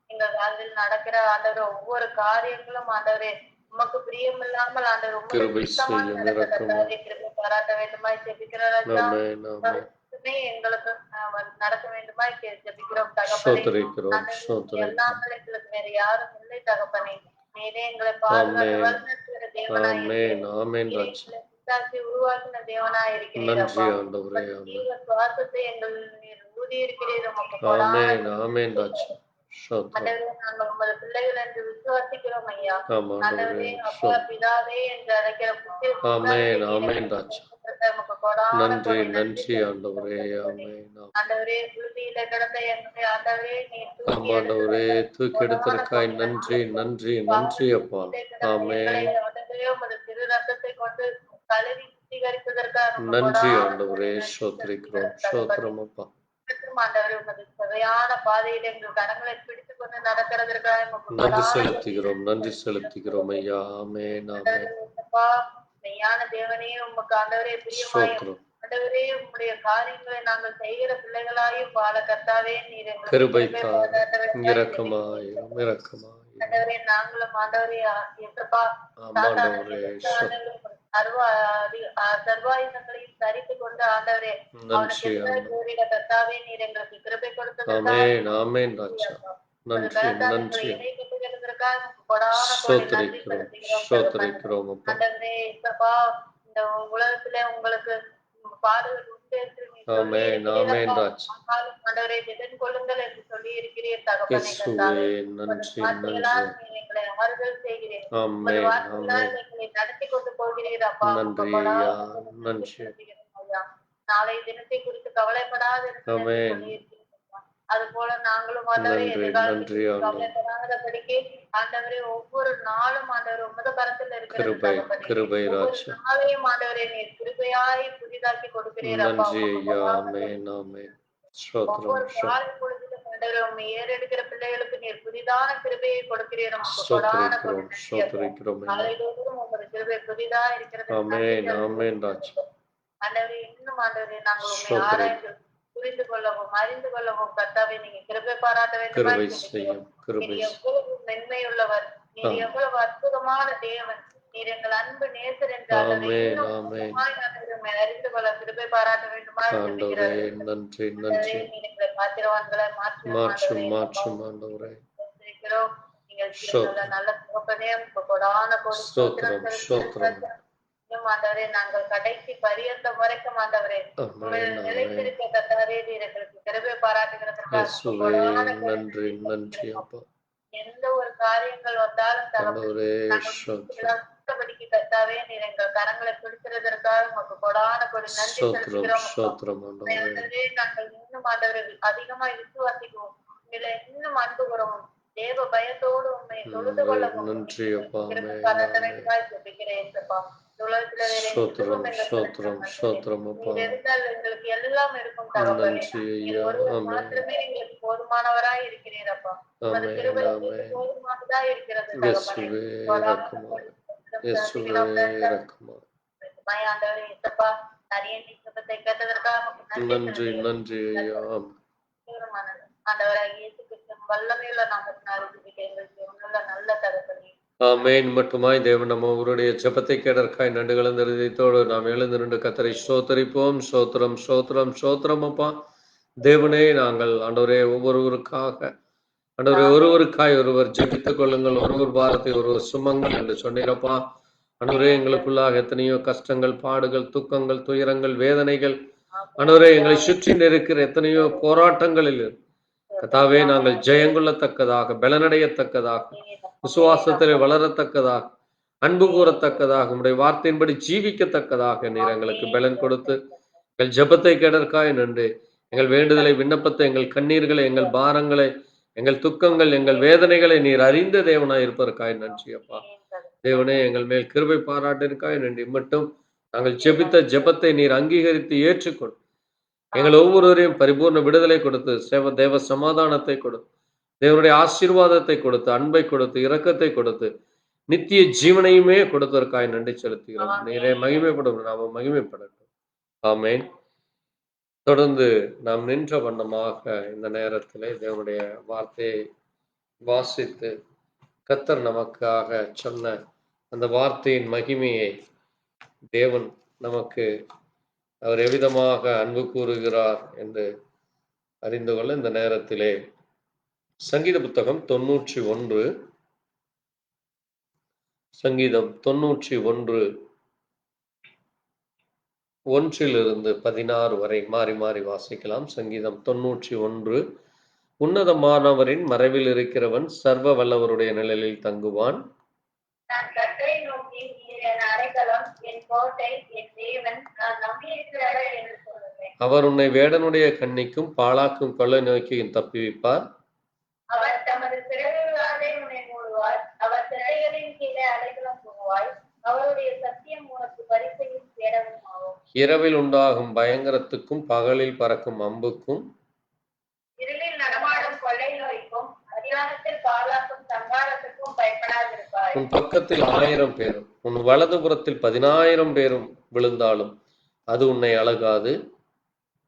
எங்கள் வாழ்வில் நடக்கிற ஆண்டவர் ஒவ்வொரு காரியங்களும் ஆண்டவரே உமக்கு பிரியமில்லாமல் ஆண்டவர் உமக்கு கிருபை சித்தமாய் செய்யும் நடக்க இரக்கமாய். கர்த்தாவே கிருபை பாராட்ட வேண்டுமாய் ஜெபிக்கிற ராஜா. ஆமென் ஆமென். வருஷமே எங்களுக்கு நடக்க வேண்டுமாய் ஜெபிக்கிறோம் தகப்பனே. ஸ்தோத்திரிக்கிறோம் ஆண்டவரே, நீ ஸ்தோத்திரிக்கிறோம். அல்லாமல் எங்களுக்கு வேற யாரும் இல்லை தகப்பனே. நீரே எங்களை பாதுகாத்து ஆமென் வழிநடத்துகிற தேவனாய் ஆமென் இருக்கிறீர். ஆமென் நீரே ராஜ். எங்களை உண்டாக்கி உருவாக்கின தேவனாய் இருக்கிறீர் நன்றி அப்பா. ஆண்டவரே. உமது ஆமென் ஜீவ சுவாசத்தை எங்கள் நீர் ஊதி இருக்கிறீர். உமக்கு கொடான ஆமென் ஆமென் ராஜ். ஸ்தோத்திரம். ஆண்டவரே, நாங்கள் உமது பிள்ளைகள் என்று விசுவாசிக்கிறோம் ஐயா. ஆமாண்டவரே. ஆண்டவரே, அப்பா ஸ்தோத்திரம். பிதாவே என்று அழைக்கிற புத்திர ஆமென் ஆமென் ராஜ். உமக்கு கொடான நன்றி கொடி நன்றி செலுத்துகிறோம் ஆண்டவரே. தகப்பனே. ஆமென் ஆண்டவரே, புழுதியில கிடந்த எங்களை ஆண்டவரே நீர் தூக்கி ஆமாண்டவரே, எடுத்ததற்காக தூக்கி கொடான எடுத்ததற்காய் கொடி நன்றி நன்றி நன்றி அப்பா. பாவத்திலே கிடந்த எங்களை ஆமென். ஆண்டவரே உமது திரு ரத்தத்தை கொண்டு கழுவி சுத்திகரித்ததற்காக நமக்கு நன்றி கொடான கொடி ஆண்டவரே. நன்றி ஸ்தோத்திரிக்கிறோம் செலுத்துகிறோம் தகப்பனே. ஸ்தோத்திரம் அப்பா. இன்னும் ஆண்டவரே உமது சரியான பாதையில எங்கள் கரங்களை பிடித்துக் கொண்டு நடக்கிறதற்காக உமக்கு நன்றி கொடான செலுத்துகிறோம், நன்றி செலுத்துகிறோம் ஐயா. ஆமென், ஆமென். அப்பா, மெய்யான தேவனே உமக்கு ஆண்டவரே பிரியமாயும் ஸ்தோத்திரம். ஆண்டவரே உம்முடைய காரியங்களை நாங்கள் செய்கிற பிள்ளைகளாயும் வாழ கர்த்தாவே நீர் எங்களுக்கு கிருபை கிருபை தாரும், பாராட்ட வேண்டுமாய் இரக்கமாயிரும், ஜெபிக்கிறேன். இரக்கமாயிரும். ஆண்டவரே நாங்களும் ஆண்டவரே எசப்பா சாத்தான ஆமாண்டவரே, சர்வாயுதங்களையும் தரித்துக் கொண்டு ஆண்டவரே அவனுக்கு நன்றி எதிராக ஆண்டவரே. போரிட கர்த்தாவே நீர் எங்களுக்கு கிருபை கொடுத்ததற்காக ஆமென், ஆமென் ராஜா. நன்றி, நன்றி. இணை கட்டுகிறதற்காக கொடான கோடி நன்றி ஸ்தோத்திரிக்கிறோம், செலுத்துகிறோம் தகப்பனே. ஸ்தோத்திரிக்கிறோம் அப்பா. ஆண்டவரே இசப்பா இந்த உலகத்துல உங்களுக்கு பாடுகள் உண்டு என்று நீ சொல்லி ஆமென், ஆமென் இருக்கிறீரப்பா. ராஜா. ஆனாலும் ஆண்டவரே திடன் கொள்ளுங்கள் என்று சொல்லி இருக்கிறீர் தகப்பனே இயேசுவே, கர்த்தாவே. நன்றி, வார்த்தைகளால் நன்றி. நீர் எங்களை ஆறுதல் செய்கிறீர். உமது ஆமென், வார்த்தைகளால் ஆமென். எங்களை நடத்தி கொண்டு போகிறீர் அப்பா. நன்றி உமக்கு ஐயா, கொடான கோடி நன்றி நன்றி. செலுத்துகிறோம் ஐயா. நாளை தினத்தை குறித்து கவலைப்படாதிருங்கள் என்று ஆமென். சொல்லியிருக்கிறீர். அது போல நாங்களும் ஆண்டவரே நன்றி, எதிர்காலத்தை நன்றி குறித்து ஆண்டவரே. கவலைப்படாதபடிக்கு ஆண்டவரே ஒவ்வொரு நாளும் ஆண்டவர் உமது கரத்தில் இருக்கிறது கிருபை, தகப்பனே. கிருபை ஒவ்வொரு ராஜா. நாளையும் ஆண்டவரே நீர் கிருபையாய் புதிதாக்கி கொடுக்கிறீர் அப்பா. நன்றி உமக்கு ஐயா, கொடான கோடி ஆமென், ஆமென். ஸ்தோத்திரம், ஒவ்வொரு ஸ்தோத்திரம். காலை பொழுதிலும் ஆண்டவரே உம்மை ஏறெடுக்கிற பிள்ளைகளுக்கு நீர் புதிதான கிருபையை கொடுக்கிறீர். உமக்கு கொடான கோடி ஸ்தோத்திரிக்கிறோம், நன்றி அப்பா. ஸ்தோத்திரிக்கிறோம் ஐயா. காலையிலோடும் உமது கிருபை புதிதா இருக்கிறது. ஆமென், ஆமென் ராஜா. ஆண்டவரே இன்னும் ஆண்டவரே நாங்கள் உண்மை ஸ்தோத்திரம். ஆராய்ந்து புரிந்து கொள்ளவும் அறிந்து கொள்ளவும் கர்த்தாவே நீங்க கிருபை பாராட்ட கிருபை வேண்டுமாய் செய்யும், கிருபை நீர் எவ்வளவு மென்மையுள்ளவர், நீர் ஆம். எவ்வளவு அற்புதமான தேவன், நீர் எங்கள் அன்பு நேசர் என்று ஆண்டவரே ஆமென், இன்னும் ஆமென். அதிகமாய் நாங்கள் உம்மை அறிந்து கொள்ள கிருபை பாராட்ட வேண்டுமாய் ஆண்டவரே, ஜெபிக்கிறேன். நன்றி, ஆண்டவரே நன்றி. நீர் எங்களை பாத்திரவான்களை மாற்றும் மாற்றும், ஆண்டவரே. மாற்றும் ஆண்டவரே. ஸ்தோத்திரிக்கிறோம். நீங்கள் செய்த ஸ்தோத்திரம். நல்ல தகப்பனே உமக்கு கொடான கோடி ஸ்தோத்திரம் ஸ்தோத்திரம், ஸ்தோத்திரம். செலுத்துகிறோம். இன்னும் ஆண்டவரே நாங்கள் கடைசி பரியந்தம் வரைக்கும் ஆண்டவரே ஆமென், உங்கள் ஆமென். நிலைத்திருக்க கர்த்தாவே நீர் எங்களுக்கு கிருபை பாராட்டுகிறதற்காக உமக்கு இயேசுவே, கொடான கோடி நன்றி, நன்றி அப்பா. எந்த ஒரு காரியங்கள் வந்தாலும் தகப்பனே ஆண்டவரே, நாங்கள் ஸ்தோத்திரம், சுத்தபடிக்கு கர்த்தாவே நீர் எங்கள் கரங்களை பிடிக்கிறதற்காக உமக்கு கொடான கோடி நன்றி ஸ்தோத்திரம், செலுத்துகிறோம் அப்பா. ஸ்தோத்திரம் ஆண்டவரே. ஆண்டவரே நாங்கள் இன்னும் ஆண்டவரை அதிகமாய் விசுவாசிக்குவோம், உங்களை இன்னும் அன்பு கூறவும் தேவ பயத்தோடு உண்மை தொழுது கொள்ளவும் நன்றி அப்பா. கிருபை ஆமென், பாராட்ட ஆமென். வேண்டுமாய் ஜெபிக்கிறேன் அப்பா. உலகத்துல வேற ஸ்தோத்திரம், எதுவும் எங்களுக்கு ஸ்தோத்திரம், வேண்டாம். ஸ்தோத்திரம் அப்பா. நீர் இருந்தால் எங்களுக்கு எல்லாம் இருக்கும் தகப்பனே. நன்றி நீர் ஐயா, ஒருவர் ஆமென். மாத்திரமே எங்களுக்கு போதுமானவராய் இருக்கிறீர் அப்பா. உமது ஆமென், கிருபை ஆமென். எங்களுக்கு போதுமானதா இருக்கிறது தகப்பனே. இயேசுவே, இரக்கமாக, இயேசுவே, இரக்கமாக. ஆண்டவரே இயேசப்பா, அரியணை ஜெபத்தை கேட்டதற்காக உமக்கு நன்றி, நன்றி ஐயா. தீவிரமானது. ஆண்டவராகிய இயேசு கிறிஸ்துவின் வல்லமையுள்ள நாமத்தினால் ஜெபிக்கிறேன் ஜீவனுள்ள நல்ல தகப்பனே. ஆமென். மட்டுமாய் தேவன் நம்ம அவருடைய ஜெபத்தை கேட்டற்காய் நண்டு கலந்த இதயத்தோடு நாம் எழுந்து நின்று கர்த்தரை ஸ்தோத்தரிப்போம். ஸ்தோத்திரம், ஸ்தோத்திரம், ஸ்தோத்திரம் அப்பா. தேவனே, நாங்கள் ஆண்டவரே ஒவ்வொருவருக்காக ஆண்டவரே ஒருவருக்காய் ஒருவர் ஜெபித்துக் கொள்ளுங்கள், ஒருவர் பாரத்தை ஒருவர் சுமங்கள் என்று சொன்னீரப்பா. ஆண்டவரே, எங்களுக்குள்ளாக எத்தனையோ கஷ்டங்கள், பாடுகள், துக்கங்கள், துயரங்கள், வேதனைகள் ஆண்டவரே எங்களை சுற்றி இருக்கிற எத்தனையோ போராட்டங்களில் கர்த்தாவே நாங்கள் ஜெயங்கொள்ளத்தக்கதாக, பலனடையத்தக்கதாக, விசுவாசத்திலே வளரத்தக்கதாக, அன்பு கூறத்தக்கதாக, உம்முடைய வார்த்தையின்படி ஜீவிக்கத்தக்கதாக நீர் எங்களுக்கு பலன் கொடுத்து எங்கள் ஜெபத்தை கேட்டற்காய் நன்றி. எங்கள் வேண்டுதலை, விண்ணப்பத்தை, எங்கள் கண்ணீர்களை, எங்கள் பாரங்களை, எங்கள் துக்கங்கள், எங்கள் வேதனைகளை நீர் அறிந்த தேவனாய் இருப்பதற்காய் நன்றி அப்பா. தேவனே, எங்கள் மேல் கிருபை பாராட்டிற்காய் நன்றி. மட்டும் நாங்கள் ஜெபித்த ஜெபத்தை நீர் அங்கீகரித்து ஏற்றுக்கொண்டு எங்கள் ஒவ்வொருவரையும் பரிபூர்ண விடுதலை கொடுத்து தேவ சமாதானத்தை கொடுத்து, தேவனுடைய ஆசீர்வாதத்தை கொடுத்து, அன்பை கொடுத்து, இரக்கத்தை கொடுத்து, நித்திய ஜீவனையுமே கொடுத்ததற்காய் நன்றி செலுத்துகிறோம். நீரே மகிமைப்படும், நாம மகிமைப்படட்டும். ஆமென். தொடர்ந்து நாம் நின்ற வண்ணமாக இந்த நேரத்திலே தேவனுடைய வார்த்தையை வாசித்து கர்த்தர் நமக்காக சொன்ன அந்த வார்த்தையின் மகிமையை தேவன் நமக்கு அவர் எவ்விதமாக அன்பு கூறுகிறார் என்று அறிந்து கொள்ள இந்த நேரத்திலே சங்கீத புத்தகம் 91, சங்கீதம் 91 1 16 வரை மாறி மாறி வாசிக்கலாம். சங்கீதம் 91. உன்னதமானவரின் மறைவில் இருக்கிறவன் சர்வ வல்லவருடைய நிழலில் தங்குவான். நான் கர்த்தரை நோக்கி நீர் என் அடைக்கலம், என் கோட்டை, என் தேவன், நான் நம்பியிருக்கிறவர் என்று சொல்லுவேன். அவர் உன்னை வேடனுடைய கண்ணிக்கும் பாழாக்கும் கொள்ளை நோக்கியும் தப்புவிப்பார். அவர் தமது சிறகுகளாலே உன்னை மூடுவார், அவர் சிறைகளின் கீழே அடைக்கலம் புகுவாய். அவருடைய சத்தியம் உனக்கு பரிசையும் கேடவும் ஆகும். இரவில் உண்டாகும் பயங்கரத்துக்கும் பகலில் பறக்கும் அம்புக்கும் உன் பக்கத்தில் 1000 பேரும் உன் வலதுபுறத்தில் 10,000 பேரும் விழுந்தாலும் அது உன்னை அழகாது.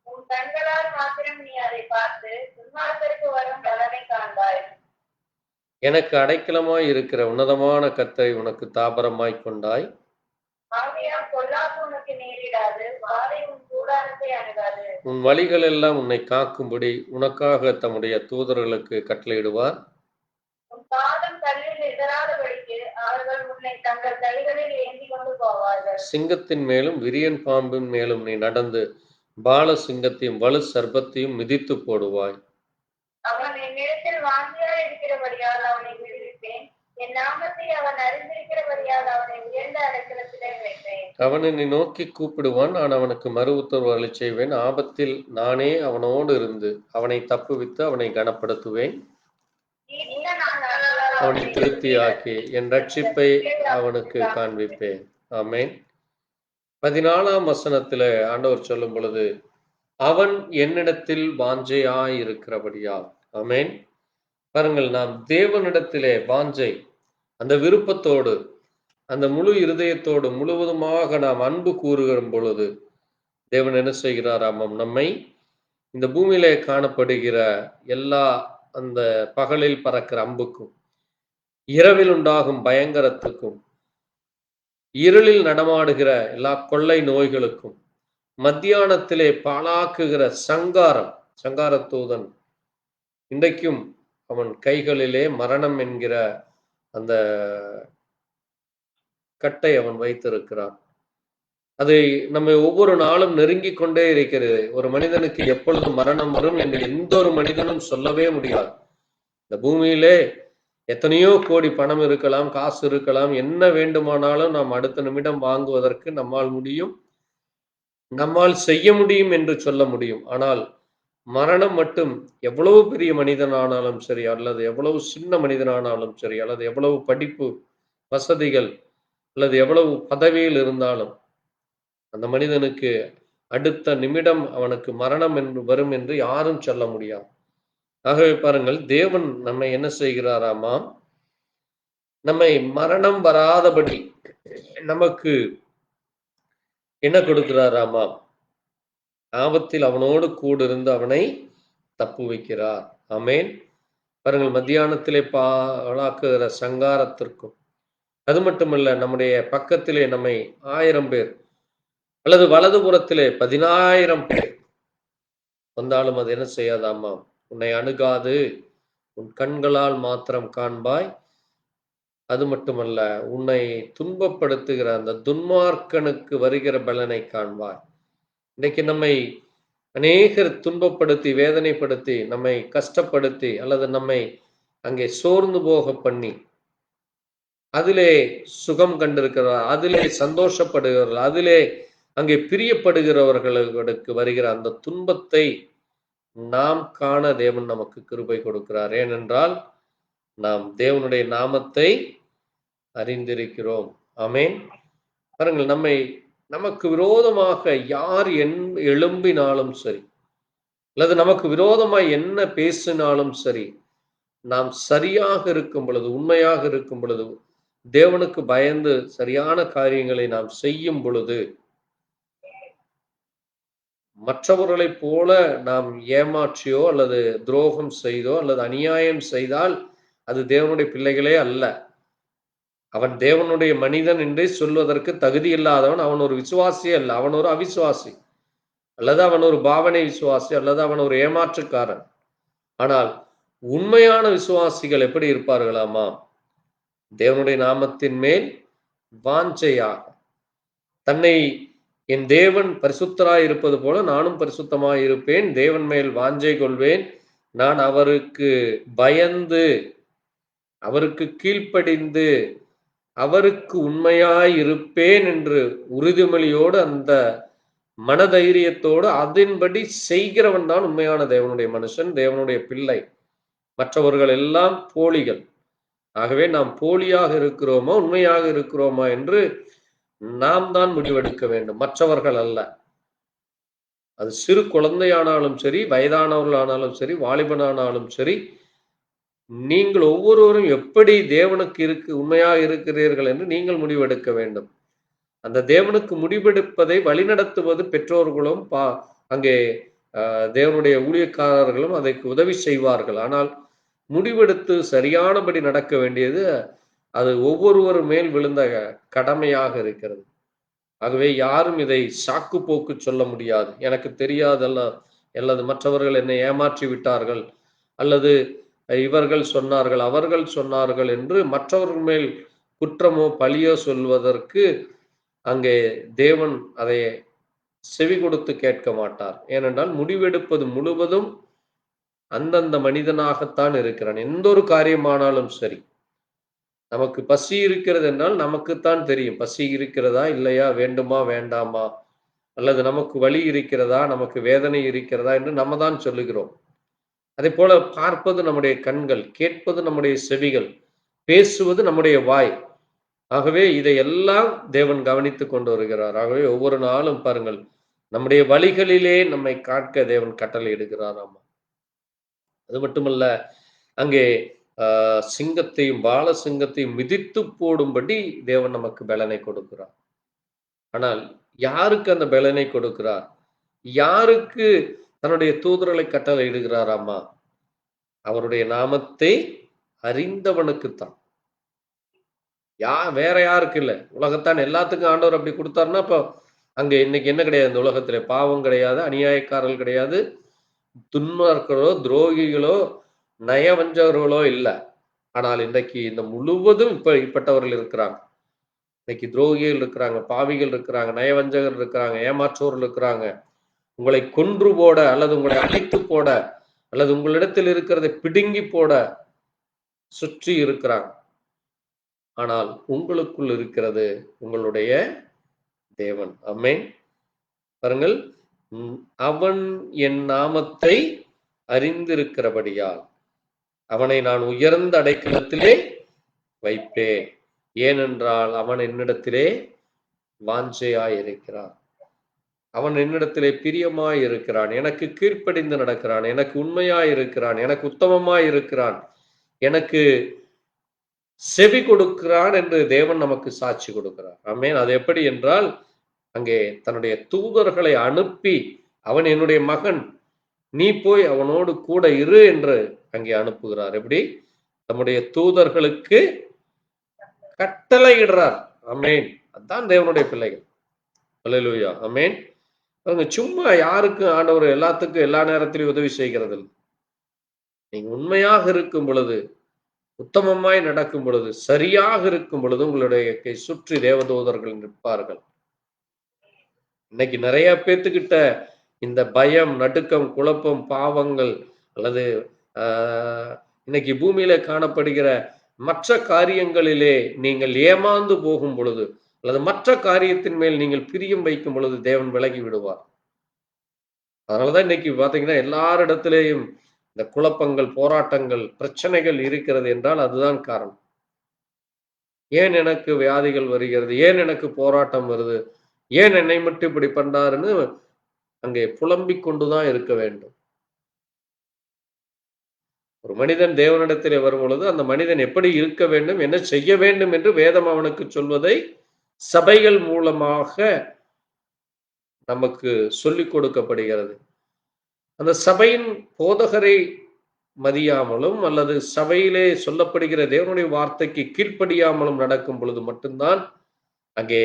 உன் கண்களால் மாத்திரம் நீ அதை பார்த்து துன்மார்க்கருக்கு வரும் பலனை காண்பாய். எனக்கு அடைக்கலமாய் இருக்கிற உன்னதமான கர்த்தரை உனக்கு தாபரமாய் கொண்டாய். ஆகையால் பொல்லாப்பு உனக்கு நேரிடாது, வாதை உன் கூடாரத்தை அணுகாது. உன் வழிகள் எல்லாம் உன்னை காக்கும்படி உனக்காக தம்முடைய தூதர்களுக்கு கட்டளையிடுவார். உன் பாதம் கல்லில் இடராதபடிக்கு அவர்கள் உன்னை தங்கள் கைகளில் ஏந்தி கொண்டு போவார்கள். சிங்கத்தின் மேலும் விரியன் பாம்பின் மேலும் நீ நடந்து பால சிங்கத்தையும் வலு சர்ப்பத்தையும் மிதித்து போடுவாய். அவன் என்னிடத்தில் வாஞ்சியாய் இருக்கிறபடியால் அவனை விடுவிப்பேன். என் நாமத்தை அவன் அறிந்திருக்கிறபடியால் அவனை உயர்ந்த அடைக்கலத்திலே வைப்பேன். அவன் என்னை நோக்கி கூப்பிடுவான், நான் அவனுக்கு மறு உத்தரவு அளிச் செய்வேன். ஆபத்தில் நானே அவனோடு இருந்து அவனை தப்புவித்து அவனை கனப்படுத்துவேன். அவனை திருப்தியாக்கி என் ரட்சிப்பை அவனுக்கு காண்பிப்பேன். ஆமென். 14ஆம் வசனத்துல ஆண்டவர் சொல்லும் பொழுது, அவன் என்னிடத்தில் வாஞ்சையாய் இருக்கிறபடியால். ஆமென். பாருங்கள், நாம் தேவனிடத்திலே வாஞ்சை, அந்த விருப்பத்தோடு, அந்த முழு இருதயத்தோடு முழுவதுமாக நாம் அன்பு கூறுகிற பொழுது தேவன் என்ன செய்கிறாராம்? நம்மை இந்த பூமியிலே காணப்படுகிற எல்லா அந்த பகலில் பறக்கிற அம்புக்கும், இரவில் உண்டாகும் பயங்கரத்துக்கும், இருளில் நடமாடுகிற எல்லா கொள்ளை நோய்களுக்கும், மத்தியானத்திலே பாழாக்குகிற சங்காரத்தூதன் இன்றைக்கும் அவன் கைகளிலே மரணம் என்கிற அந்த கட்டை அவன் வைத்திருக்கிறான். அதை நம்ம ஒவ்வொரு நாளும் நெருங்கி கொண்டே இருக்கிறது. ஒரு மனிதனுக்கு எப்பொழுது மரணம் வரும் என்று எந்த ஒரு மனிதனும் சொல்லவே முடியாது. இந்த பூமியிலே எத்தனையோ கோடி பணம் இருக்கலாம், காசு இருக்கலாம், என்ன வேண்டுமானாலும் நாம் அடுத்த நிமிடம் வாங்குவதற்கு நம்மால் முடியும், நம்மால் செய்ய முடியும் என்று சொல்ல முடியும். ஆனால் மரணம் மட்டும் எவ்வளவு பெரிய மனிதனானாலும் சரி, அல்லது எவ்வளவு சின்ன மனிதனானாலும் சரி, அல்லது எவ்வளவு படிப்பு வசதிகள் அல்லது எவ்வளவு பதவியில் இருந்தாலும் அந்த மனிதனுக்கு அடுத்த நிமிடம் அவனுக்கு மரணம் என்று வரும் என்று யாரும் சொல்ல முடியாது. ஆகவே பாருங்கள், தேவன் நம்மை என்ன செய்கிறாராமா? நம்மை மரணம் வராதபடி நமக்கு என்ன கொடுக்கிறாராமா? ஆபத்தில் அவனோடு கூட இருந்து அவனை தப்பு வைக்கிறார். ஆமென். பாருங்கள், மத்தியானத்திலே பாழாக்குகிற சங்காரத்திற்கும், அது மட்டுமல்ல, நம்முடைய பக்கத்திலே நம்மை 1000 பேர் அல்லது வலதுபுறத்திலே 10,000 பேர் வந்தாலும் அது என்ன செய்யாதாமா? உன்னை அணுகாது, உன் கண்களால் மாத்திரம் காண்பாய். அது மட்டுமல்ல, உன்னை துன்பப்படுத்துகிற அந்த துன்மார்க்கனுக்கு வருகிற பலனை காண்பாய். இன்னைக்கு நம்மை அநேகர் துன்பப்படுத்தி, வேதனைப்படுத்தி, நம்மை கஷ்டப்படுத்தி, அல்லது நம்மை அங்கே சோர்ந்து போக பண்ணி, அதிலே சுகம் கண்டிருக்கிறார், அதிலே சந்தோஷப்படுகிறார்கள், அதிலே அங்கே பிரியப்படுகிறவர்களுக்கு வருகிற அந்த துன்பத்தை நாம் காண தேவன் நமக்கு கிருபை கொடுக்கிறார். ஏனென்றால் நாம் தேவனுடைய நாமத்தை அறிந்திருக்கிறோம். ஆமென். பாருங்கள், நமக்கு விரோதமாக யார் எழும்பினாலும் சரி, அல்லது நமக்கு விரோதமாய் என்ன பேசினாலும் சரி, நாம் சரியாக இருக்கும் பொழுது, உண்மையாக இருக்கும் பொழுது, தேவனுக்கு பயந்து சரியான காரியங்களை நாம் செய்யும் பொழுது, மற்றவர்களைப் போல நாம் ஏமாற்றியோ அல்லது துரோகம் செய்தோ அல்லது அநியாயம் செய்தால் அது தேவனுடைய பிள்ளைகளே அல்ல. அவன் தேவனுடைய மனிதன் என்றே சொல்வதற்கு தகுதி இல்லாதவன். அவன் ஒரு விசுவாசி அல்ல, அவன் ஒரு அவிசுவாசி, அல்லது அவன் ஒரு பாவனை விசுவாசி, அல்லது அவன் ஒரு ஏமாற்றுக்காரன். ஆனால் உண்மையான விசுவாசிகள் எப்படி இருப்பார்களாமா? தேவனுடைய நாமத்தின் மேல் வாஞ்சையாக, தன்னை என் தேவன் பரிசுத்தராய் இருப்பது போல நானும் பரிசுத்தமாய் இருப்பேன், தேவன் மேல் வாஞ்சை கொள்வேன், நான் அவருக்கு பயந்து, அவருக்கு கீழ்ப்படிந்து, அவருக்கு உண்மையாய் இருப்பேன் என்று உறுதிமொழியோடு, அந்த மனதைரியத்தோடு அதன்படி செய்கிறவன் தான் உண்மையான தேவனுடைய மனுஷன், தேவனுடைய பிள்ளை. மற்றவர்கள் எல்லாம் போலிகள். ஆகவே நாம் போலியாக இருக்கிறோமா உண்மையாக இருக்கிறோமா என்று நாம் தான் முடிவெடுக்க வேண்டும், மற்றவர்கள் அல்ல. அது சிறு குழந்தையானாலும் சரி, வயதானவர்களானாலும் சரி, வாலிபனானாலும் சரி, நீங்கள் ஒவ்வொருவரும் எப்படி தேவனுக்கு உண்மையாக இருக்கிறீர்கள் என்று நீங்கள் முடிவெடுக்க வேண்டும். அந்த தேவனுக்கு முடிவெடுப்பதை வழிநடத்துவது பெற்றோர்களும் அங்கே தேவனுடைய ஊழியக்காரர்களும் அதற்கு உதவி செய்வார்கள். ஆனால் முடிவெடுத்து சரியானபடி நடக்க வேண்டியது அது ஒவ்வொருவர் மேல் விழுந்த கடமையாக இருக்கிறது. ஆகவே யாரும் இதை சாக்கு போக்கு சொல்ல முடியாது. எனக்கு தெரியாதல்ல, அல்லது மற்றவர்கள் என்னை ஏமாற்றி விட்டார்கள், அல்லது இவர்கள் சொன்னார்கள், அவர்கள் சொன்னார்கள் என்று மற்றவர்கள் மேல் குற்றமோ பழியோ சொல்வதற்கு அங்கே தேவன் அதை செவி கொடுத்து கேட்க மாட்டார். ஏனென்றால் முடிவெடுப்பது முழுவதும் அந்தந்த மனிதனாகத்தான் இருக்கிறான். எந்த ஒரு காரியமானாலும் சரி, நமக்கு பசி இருக்கிறது என்றால் நமக்குத்தான் தெரியும். பசி இருக்கிறதா இல்லையா, வேண்டுமா வேண்டாமா, அல்லது நமக்கு வலி இருக்கிறதா, நமக்கு வேதனை இருக்கிறதா என்று நம்ம தான் சொல்லுகிறோம். அதே போல பார்ப்பது நம்முடைய கண்கள், கேட்பது நம்முடைய செவிகள், பேசுவது நம்முடைய வாய். ஆகவே இதையெல்லாம் தேவன் கவனித்துக் கொண்டு வருகிறார். ஆகவே ஒவ்வொரு நாளும் பாருங்கள், நம்முடைய வழிகளிலே நம்மை காக்க தேவன் கட்டளை இடுகிறாராம். அது மட்டுமல்ல, அங்கே சிங்கத்தையும் பால சிங்கத்தையும் மிதித்து போடும்படி தேவன் நமக்கு பலனை கொடுக்கிறார். ஆனால் யாருக்கு அந்த பலனை கொடுக்கிறார்? யாருக்கு தன்னுடைய தூதர்களை கட்டளை இடுகிறாராமா? அவருடைய நாமத்தை அறிந்தவனுக்குத்தான். வேற யாருக்கு இல்லை. உலகத்தான் எல்லாத்துக்கும் ஆண்டவர் அப்படி கொடுத்தாருன்னா, இப்போ அங்க இன்னைக்கு என்ன கிடையாது? இந்த உலகத்துல பாவம் கிடையாது, அநியாயக்காரர்கள் கிடையாது, துன்மார்களோ துரோகிகளோ நயவஞ்சகர்களோ இல்லை. ஆனால் இன்றைக்கு இந்த முழுவதும் இப்பட்டவர்கள் இருக்கிறாங்க. இன்னைக்கு துரோகிகள் இருக்கிறாங்க, பாவிகள் இருக்கிறாங்க, நயவஞ்சகர் இருக்கிறாங்க, ஏமாற்றோர்கள் இருக்கிறாங்க. உங்களை கொன்று போட, அல்லது உங்களை அழைத்து போட, அல்லது உங்களிடத்தில் இருக்கிறதை பிடுங்கி போட சுற்றி இருக்கிறாங்க. ஆனால் உங்களுக்குள் இருக்கிறது உங்களுடைய தேவன். ஆமென். பாருங்கள், அவன் என் நாமத்தை அறிந்திருக்கிறபடியால் அவனை நான் உயர்ந்த அடைக்கலத்திலே வைப்பேன். ஏனென்றால் அவன் என்னிடத்திலே வாஞ்சையாயிருக்கிறான், அவன் என்னிடத்திலே பிரியமாய் இருக்கிறான், எனக்கு கீழ்ப்படிந்து நடக்கிறான், எனக்கு உண்மையாய் இருக்கிறான், எனக்கு உத்தமமாய் இருக்கிறான், எனக்கு செவி கொடுக்கிறான் என்று தேவன் நமக்கு சாட்சி கொடுக்கிறார். ஆமென். அது எப்படி என்றால், அங்கே தன்னுடைய தூதர்களை அனுப்பி, அவன் என்னுடைய மகன், நீ போய் அவனோடு கூட இரு என்று அங்கே அனுப்புகிறார். எப்படி? தம்முடைய தூதர்களுக்கு கட்டளை இடுறார். ஆமென். அதுதான் தேவனுடைய பிள்ளைகள். அல்லேலூயா. ஆமென். அவங்க சும்மா யாருக்கும் ஆண்டவர் எல்லாத்துக்கும் எல்லா நேரத்திலும் உதவி செய்கிறது. நீங்க உண்மையாக இருக்கும் பொழுது, உத்தமமாய் நடக்கும் பொழுது, சரியாக இருக்கும் பொழுது உங்களுடைய சுற்றி தேவதூதர்கள் நிற்பார்கள். இன்னைக்கு நிறைய பேத்துக்கிட்ட இந்த பயம், நடுக்கம், குழப்பம், பாவங்கள், அல்லது இன்னைக்கு பூமியில காணப்படுகிற மற்ற காரியங்களிலே நீங்கள் ஏமாந்து போகும் பொழுது, அல்லது மற்ற காரியத்தின் மேல் நீங்கள் பிரியம் வைக்கும் பொழுது தேவன் விலகி விடுவார். அதனாலதான் இன்னைக்கு பாத்தீங்கன்னா எல்லாரிடத்திலேயும் இந்த குழப்பங்கள், போராட்டங்கள், பிரச்சனைகள் இருக்கிறது என்றால் அதுதான் காரணம். ஏன் எனக்கு வியாதிகள் வருகிறது, ஏன் எனக்கு போராட்டம் வருது, ஏன் என்னை மட்டும் இப்படி பண்றாருன்னு அங்கே புலம்பிக் கொண்டுதான் இருக்க வேண்டும். ஒரு மனிதன் தேவனிடத்திலே வரும் பொழுது அந்த மனிதன் எப்படி இருக்க வேண்டும், என்ன செய்ய வேண்டும் என்று வேதம் அவனுக்கு சொல்வதை சபைகள் மூலமாக நமக்கு சொல்லிக் கொடுக்கப்படுகிறது. அந்த சபையின் போதகரை மதியாமலும், அல்லது சபையிலே சொல்லப்படுகிற தேவனுடைய வார்த்தைக்கு கீழ்ப்படியாமலும் நடக்கும் பொழுது மட்டும்தான் அங்கே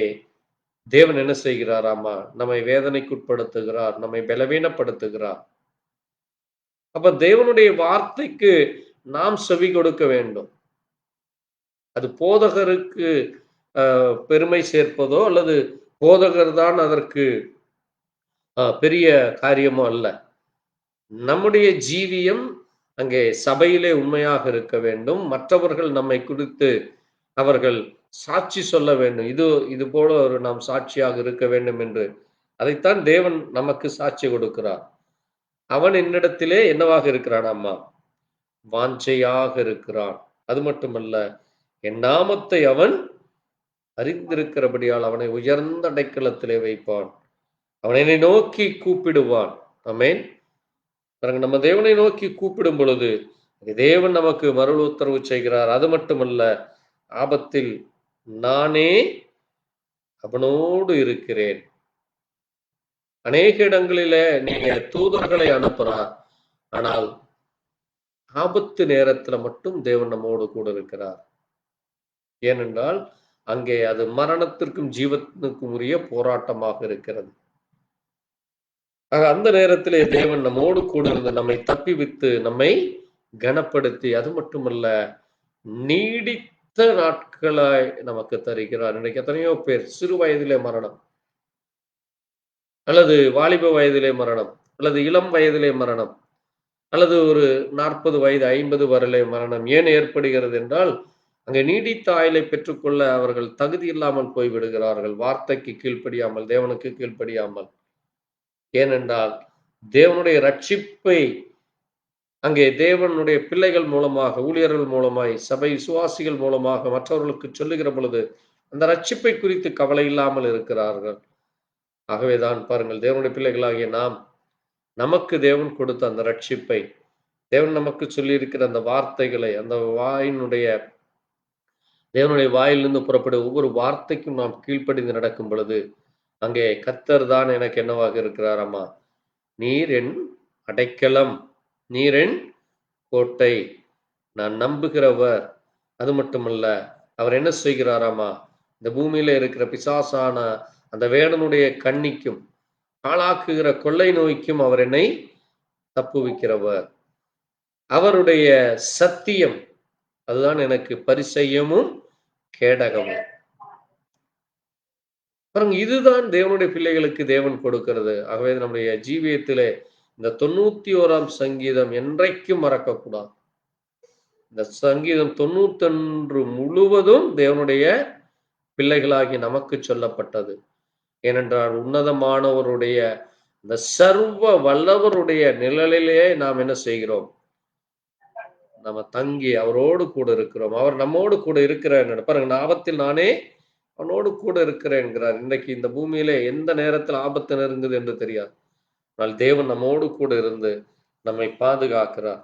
தேவன் என்ன செய்கிறாராமா? நம்மை வேதனைக்குட்படுத்துகிறார், நம்மை பலவீனப்படுத்துகிறார். அப்ப தேவனுடைய வார்த்தைக்கு நாம் செவி கொடுக்க வேண்டும். அது போதகருக்கு பெருமை சேர்ப்பதோ, அல்லது போதகர் தான் அதற்கு பெரிய காரியமோ அல்ல. நம்முடைய ஜீவியம் அங்கே சபையிலே உண்மையாக இருக்க வேண்டும். மற்றவர்கள் நம்மை குறித்து அவர்கள் சாட்சி சொல்ல வேண்டும். இது போல ஒரு நாம் சாட்சியாக இருக்க வேண்டும் என்று அதைத்தான் தேவன் நமக்கு சாட்சி கொடுக்கிறார். அவன் என்னிடத்திலே என்னவாக இருக்கிறான்? அம்மா, வாஞ்சையாக இருக்கிறான். அது மட்டுமல்ல, என் நாமத்தை அவன் அறிந்திருக்கிறபடியால் அவனை உயர்ந்த அடைக்கலத்திலே வைப்பான். அவன் என்னை நோக்கி கூப்பிடுவான். ஆமென். நம்ம தேவனை நோக்கி கூப்பிடும் பொழுது தேவன் நமக்கு மறு உத்தரவு செய்கிறார். அது மட்டுமல்ல, ஆபத்தில் நானே அவனோடு இருக்கிறேன். அநேக இடங்களிலே நீங்க தூதர்களை அனுப்புறார். ஆனால் ஆபத்து நேரத்துல மட்டும் தேவன் நம்மோடு கூட இருக்கிறார். ஏனென்றால் அங்கே அது மரணத்திற்கும் ஜீவனுக்கும் உரிய போராட்டமாக இருக்கிறது. அந்த நேரத்திலே தேவன் நம்மோடு கூட இருந்து நம்மை தப்பிவித்து நம்மை கனப்படுத்தி, அது மட்டுமல்ல, நீடித்த நாட்களாய் நமக்கு தருகிறார். இன்னைக்கு எத்தனையோ பேர் சிறு வயதிலே மரணம், அல்லது வாலிப வயதிலே மரணம், அல்லது இளம் வயதிலே மரணம், அல்லது ஒரு 40 வயது 50 வரையிலே மரணம் ஏன் ஏற்படுகிறது என்றால், அங்கே நீடித்த ஆயுளை பெற்றுக்கொள்ள அவர்கள் தகுதி இல்லாமல் போய்விடுகிறார்கள். வார்த்தைக்கு கீழ்ப்படியாமல், தேவனுக்கு கீழ்ப்படியாமல். ஏனென்றால் தேவனுடைய ரட்சிப்பை அங்கே தேவனுடைய பிள்ளைகள் மூலமாக, ஊழியர்கள் மூலமாய், சபை விசுவாசிகள் மூலமாக மற்றவர்களுக்கு சொல்லுகிற பொழுது அந்த ரட்சிப்பை குறித்து கவலை இல்லாமல் இருக்கிறார்கள். ஆகவேதான் பாருங்கள், தேவனுடைய பிள்ளைகளாகிய நாம், நமக்கு தேவன் கொடுத்த அந்த ரட்சிப்பை, தேவன் நமக்கு சொல்லியிருக்கிற அந்த வார்த்தைகளை, அந்த தேவனுடைய வாயிலிருந்து புறப்படும் ஒவ்வொரு வார்த்தைக்கும் நாம் கீழ்ப்படிந்து நடக்கும் பொழுது, அங்கே கர்த்தர் தான் எனக்கு என்னவாக இருக்கிறாராமா, நீர் என் அடைக்கலம், நீர் என் கோட்டை, நான் நம்புகிறவர். அது மட்டுமல்ல, அவர் என்ன செய்கிறாராமா, இந்த பூமியில இருக்கிற பிசாசான அந்த வேடனுடைய கண்ணிக்கும் ஆளாக்குகிற கொள்ளை நோய்க்கும் அவர் என்னை தப்புவிக்கிறவர். அவருடைய சத்தியம் அதுதான் எனக்கு பரிசெய்யமும் கேடகமும். பாருங்க, இதுதான் தேவனுடைய பிள்ளைகளுக்கு தேவன் கொடுக்கிறது. ஆகவே நம்முடைய ஜீவியத்திலே இந்த 91ஆம் சங்கீதம் என்றைக்கும் மறக்கக்கூடாது. இந்த சங்கீதம் 91 முழுவதும் தேவனுடைய பிள்ளைகளாகி நமக்கு சொல்லப்பட்டது. ஏனென்றால் உன்னதமானவருடைய இந்த சர்வ வல்லவருடைய நிழலிலே நாம் என்ன செய்கிறோம், நம்ம தங்கி அவரோடு கூட இருக்கிறோம். அவர் நம்மோடு கூட இருக்கிறார். பாருங்க, ஆபத்தில் நானே அவனோடு கூட இருக்கிறேன் என்கிறார். இன்றைக்கு இந்த பூமியிலே எந்த நேரத்தில் ஆபத்து நெருங்குது என்று தெரியாது. ஆனால் தேவன் நம்மோடு கூட இருந்து நம்மை பாதுகாக்கிறார்.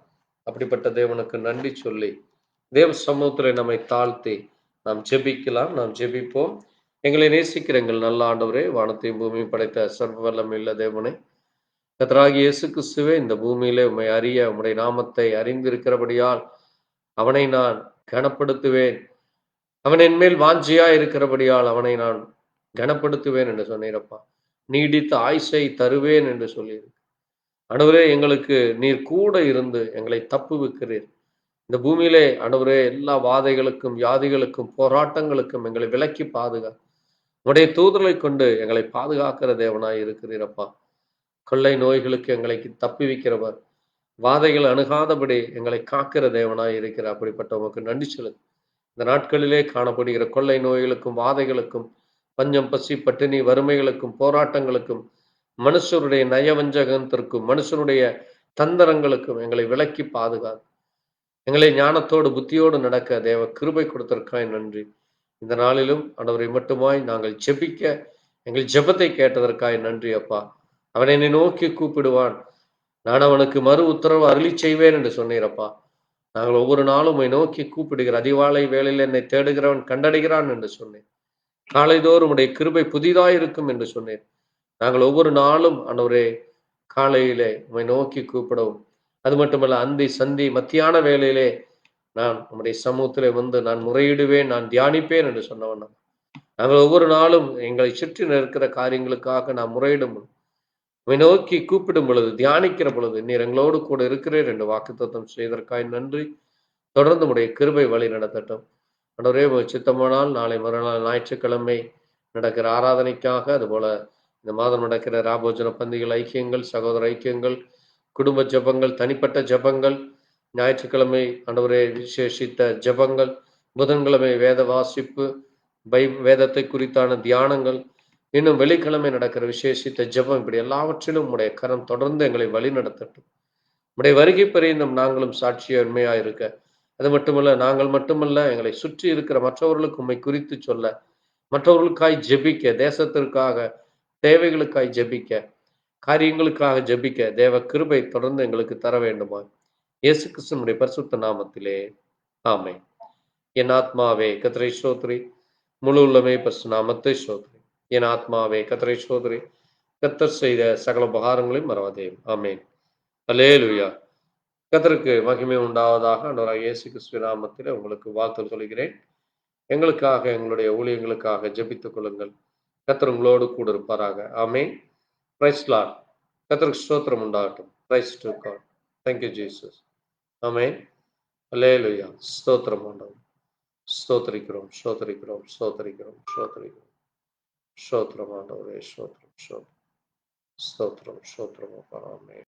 அப்படிப்பட்ட தேவனுக்கு நன்றி சொல்லி தேவ சமூகத்தில் நம்மை தாழ்த்தி நாம் ஜெபிக்கலாம். நாம் ஜெபிப்போம். எங்களை நேசிக்கிற எங்கள் நல்ல ஆண்டவரே, வானத்தையும் பூமியும் படைத்த சர்வ வல்லமையுள்ள தேவனே, கர்த்தராகிய இயேசு கிறிஸ்துவே, இந்த பூமியிலே உம்மை அறிய, உம்முடைய நாமத்தை அறிந்திருக்கிறபடியால் அவனை நான் கனப்படுத்துவேன். அவன் என் மேல் வாஞ்சியா இருக்கிறபடியால் அவனை நான் கனப்படுத்துவேன் என்று சொன்னீரப்பா. நீடித்த ஆயுசை தருவேன் என்று சொல்லியிருக்கு. ஆண்டவரே, எங்களுக்கு நீர் கூட இருந்து எங்களை தப்புவிக்கிறீர். இந்த பூமியிலே ஆண்டவரே, எல்லா வாதைகளுக்கும், வியாதிகளுக்கும், போராட்டங்களுக்கும் எங்களை விலக்கி பாதுகா. உடைய தூதர்களை கொண்டு எங்களை பாதுகாக்கிற தேவனாய் இருக்கிறீரப்பா. கொள்ளை நோய்களுக்கு எங்களை தப்புவிக்கிறவர், வாதைகள் அணுகாதபடி எங்களை காக்கிற தேவனாய் இருக்கிற அப்படிப்பட்ட உமக்கு நன்றி சொல்லு. இந்த நாட்களிலே காணப்படுகிற கொள்ளை நோய்களுக்கும், வாதைகளுக்கும், பஞ்சம், பசி, பட்டினி, வறுமைகளுக்கும், போராட்டங்களுக்கும், மனுஷருடைய நயவஞ்சகத்திற்கும், மனுஷனுடைய தந்திரங்களுக்கும் எங்களை விலக்கி பாதுகாத்து எங்களை ஞானத்தோடு புத்தியோடு நடக்க தேவ கிருபை கொடுத்ததற்காய் நன்றி. இந்த நாளிலும் ஆண்டவரை மட்டுமாய் நாங்கள் ஜெபிக்க எங்கள் ஜெபத்தை கேட்டதற்காய் நன்றி அப்பா. அவன் என்னை நோக்கி கூப்பிடுவான், நான் அவனுக்கு மறு உத்தரவு அருளி செய்வேன் என்று சொன்னீரப்பா. நாங்கள் ஒவ்வொரு நாளும் உம்மை நோக்கி கூப்பிடுகிற அதிகாலை வேளையில் என்னை தேடுகிறவன் கண்டடைகிறான் என்று சொன்னேன். காலைதோறும் உடைய கிருபை புதிதாய் இருக்கும் என்று சொன்னேன். நாங்கள் ஒவ்வொரு நாளும் ஆண்டவரே காலையிலே உம்மை நோக்கி கூப்பிடவும், அது மட்டுமல்ல அந்தி சந்தி மத்தியான வேளையிலே நான் உம்முடைய சமூகத்திலே வந்து நான் முறையிடுவேன், நான் தியானிப்பேன் என்று சொன்னவன். நாங்கள் ஒவ்வொரு நாளும் எங்களை சுற்றி நிற்கிற காரியங்களுக்காக நான் முறையிடும், உம்மை நோக்கி கூப்பிடும் பொழுது, தியானிக்கிற பொழுது நீர் எங்களோடு கூட இருக்கிறீர் என்று வாக்குத்தத்தம் செய்ததற்காய் நன்றி. தொடர்ந்து உடைய கிருபை வழி நடத்தட்டும். ஆண்டவரே, சித்தமானால் நாளை மறுநாள் ஞாயிற்றுக்கிழமை நடக்கிற ஆராதனைக்காக, அதுபோல இந்த மாதம் நடக்கிற ராபோஜன பந்திகள் ஐக்கியங்கள், சகோதர ஐக்கியங்கள், குடும்ப ஜபங்கள், தனிப்பட்ட ஜபங்கள், ஞாயிற்றுக்கிழமை ஆண்டவரே விசேஷித்த ஜபங்கள், புதன்கிழமை வேத வாசிப்பு, வேதத்தை குறித்தான தியானங்கள், இன்னும் வெள்ளிக்கிழமை நடக்கிற விசேஷித்த ஜபம், இப்படி எல்லாவற்றிலும் உடைய கரம் தொடர்ந்து எங்களை வழி நடத்தட்டும். உடைய வருகை பெரியும் நாங்களும் சாட்சிய உண்மையா இருக்க, அது மட்டுமல்ல, நாங்கள் மட்டுமல்ல, எங்களை சுற்றி இருக்கிற மற்றவர்களுக்கு உண்மை குறித்து சொல்ல, மற்றவர்களுக்காய் ஜெபிக்க, தேசத்திற்காக, தேவைகளுக்காய் ஜெபிக்க, காரியங்களுக்காக ஜெபிக்க தேவ கிருபை தொடர்ந்து எங்களுக்கு தர வேண்டுமா. இயேசு கிறிஸ்துவினுடைய பரிசுத்த நாமத்திலே ஆமென். என் ஆத்மாவே கர்த்தரை ஸ்தோத்திரி, முழு உள்ளமே பரிசுத்த நாமத்தை ஸ்தோத்திரி. என் ஆத்மாவே கர்த்தரை ஸ்தோத்திரி, கர்த்தர் செய்த சகல உபகாரங்களையும் மறவாதே. ஆமென். அல்லேலூயா. கர்த்தருக்கு மகிமை உண்டாவதாக. ஆண்டவராகிய இயேசு கிறிஸ்துவின் நாமத்திலே உங்களுக்கு வாழ்த்து சொல்கிறேன். எங்களுக்காக, எங்களுடைய ஊழியங்களுக்காக ஜெபித்துக் கொள்ளுங்கள். கர்த்தர் உங்களோடு கூட இருப்பாராக. ஆமென். Praise lord. கர்த்தருக்கு ஸ்தோத்திரம் உண்டாகட்டும். Praise to God. Thank you Jesus. Amen. Hallelujah. ஸ்தோத்திரம் ஆண்டவரே. ஸ்தோத்திரிக்கிறோம், ஸ்தோத்திரிக்கிறோம், ஸ்தோத்திரிக்கிறோம், ஸ்தோத்திரிக்கிறோம். ஸ்தோத்திரம் ஆண்டவரே, ஸ்தோத்திரம், ஸ்தோத்திரம், ஸ்தோத்திரம், ஸ்தோத்திரம் அப்பா. ஆமென்.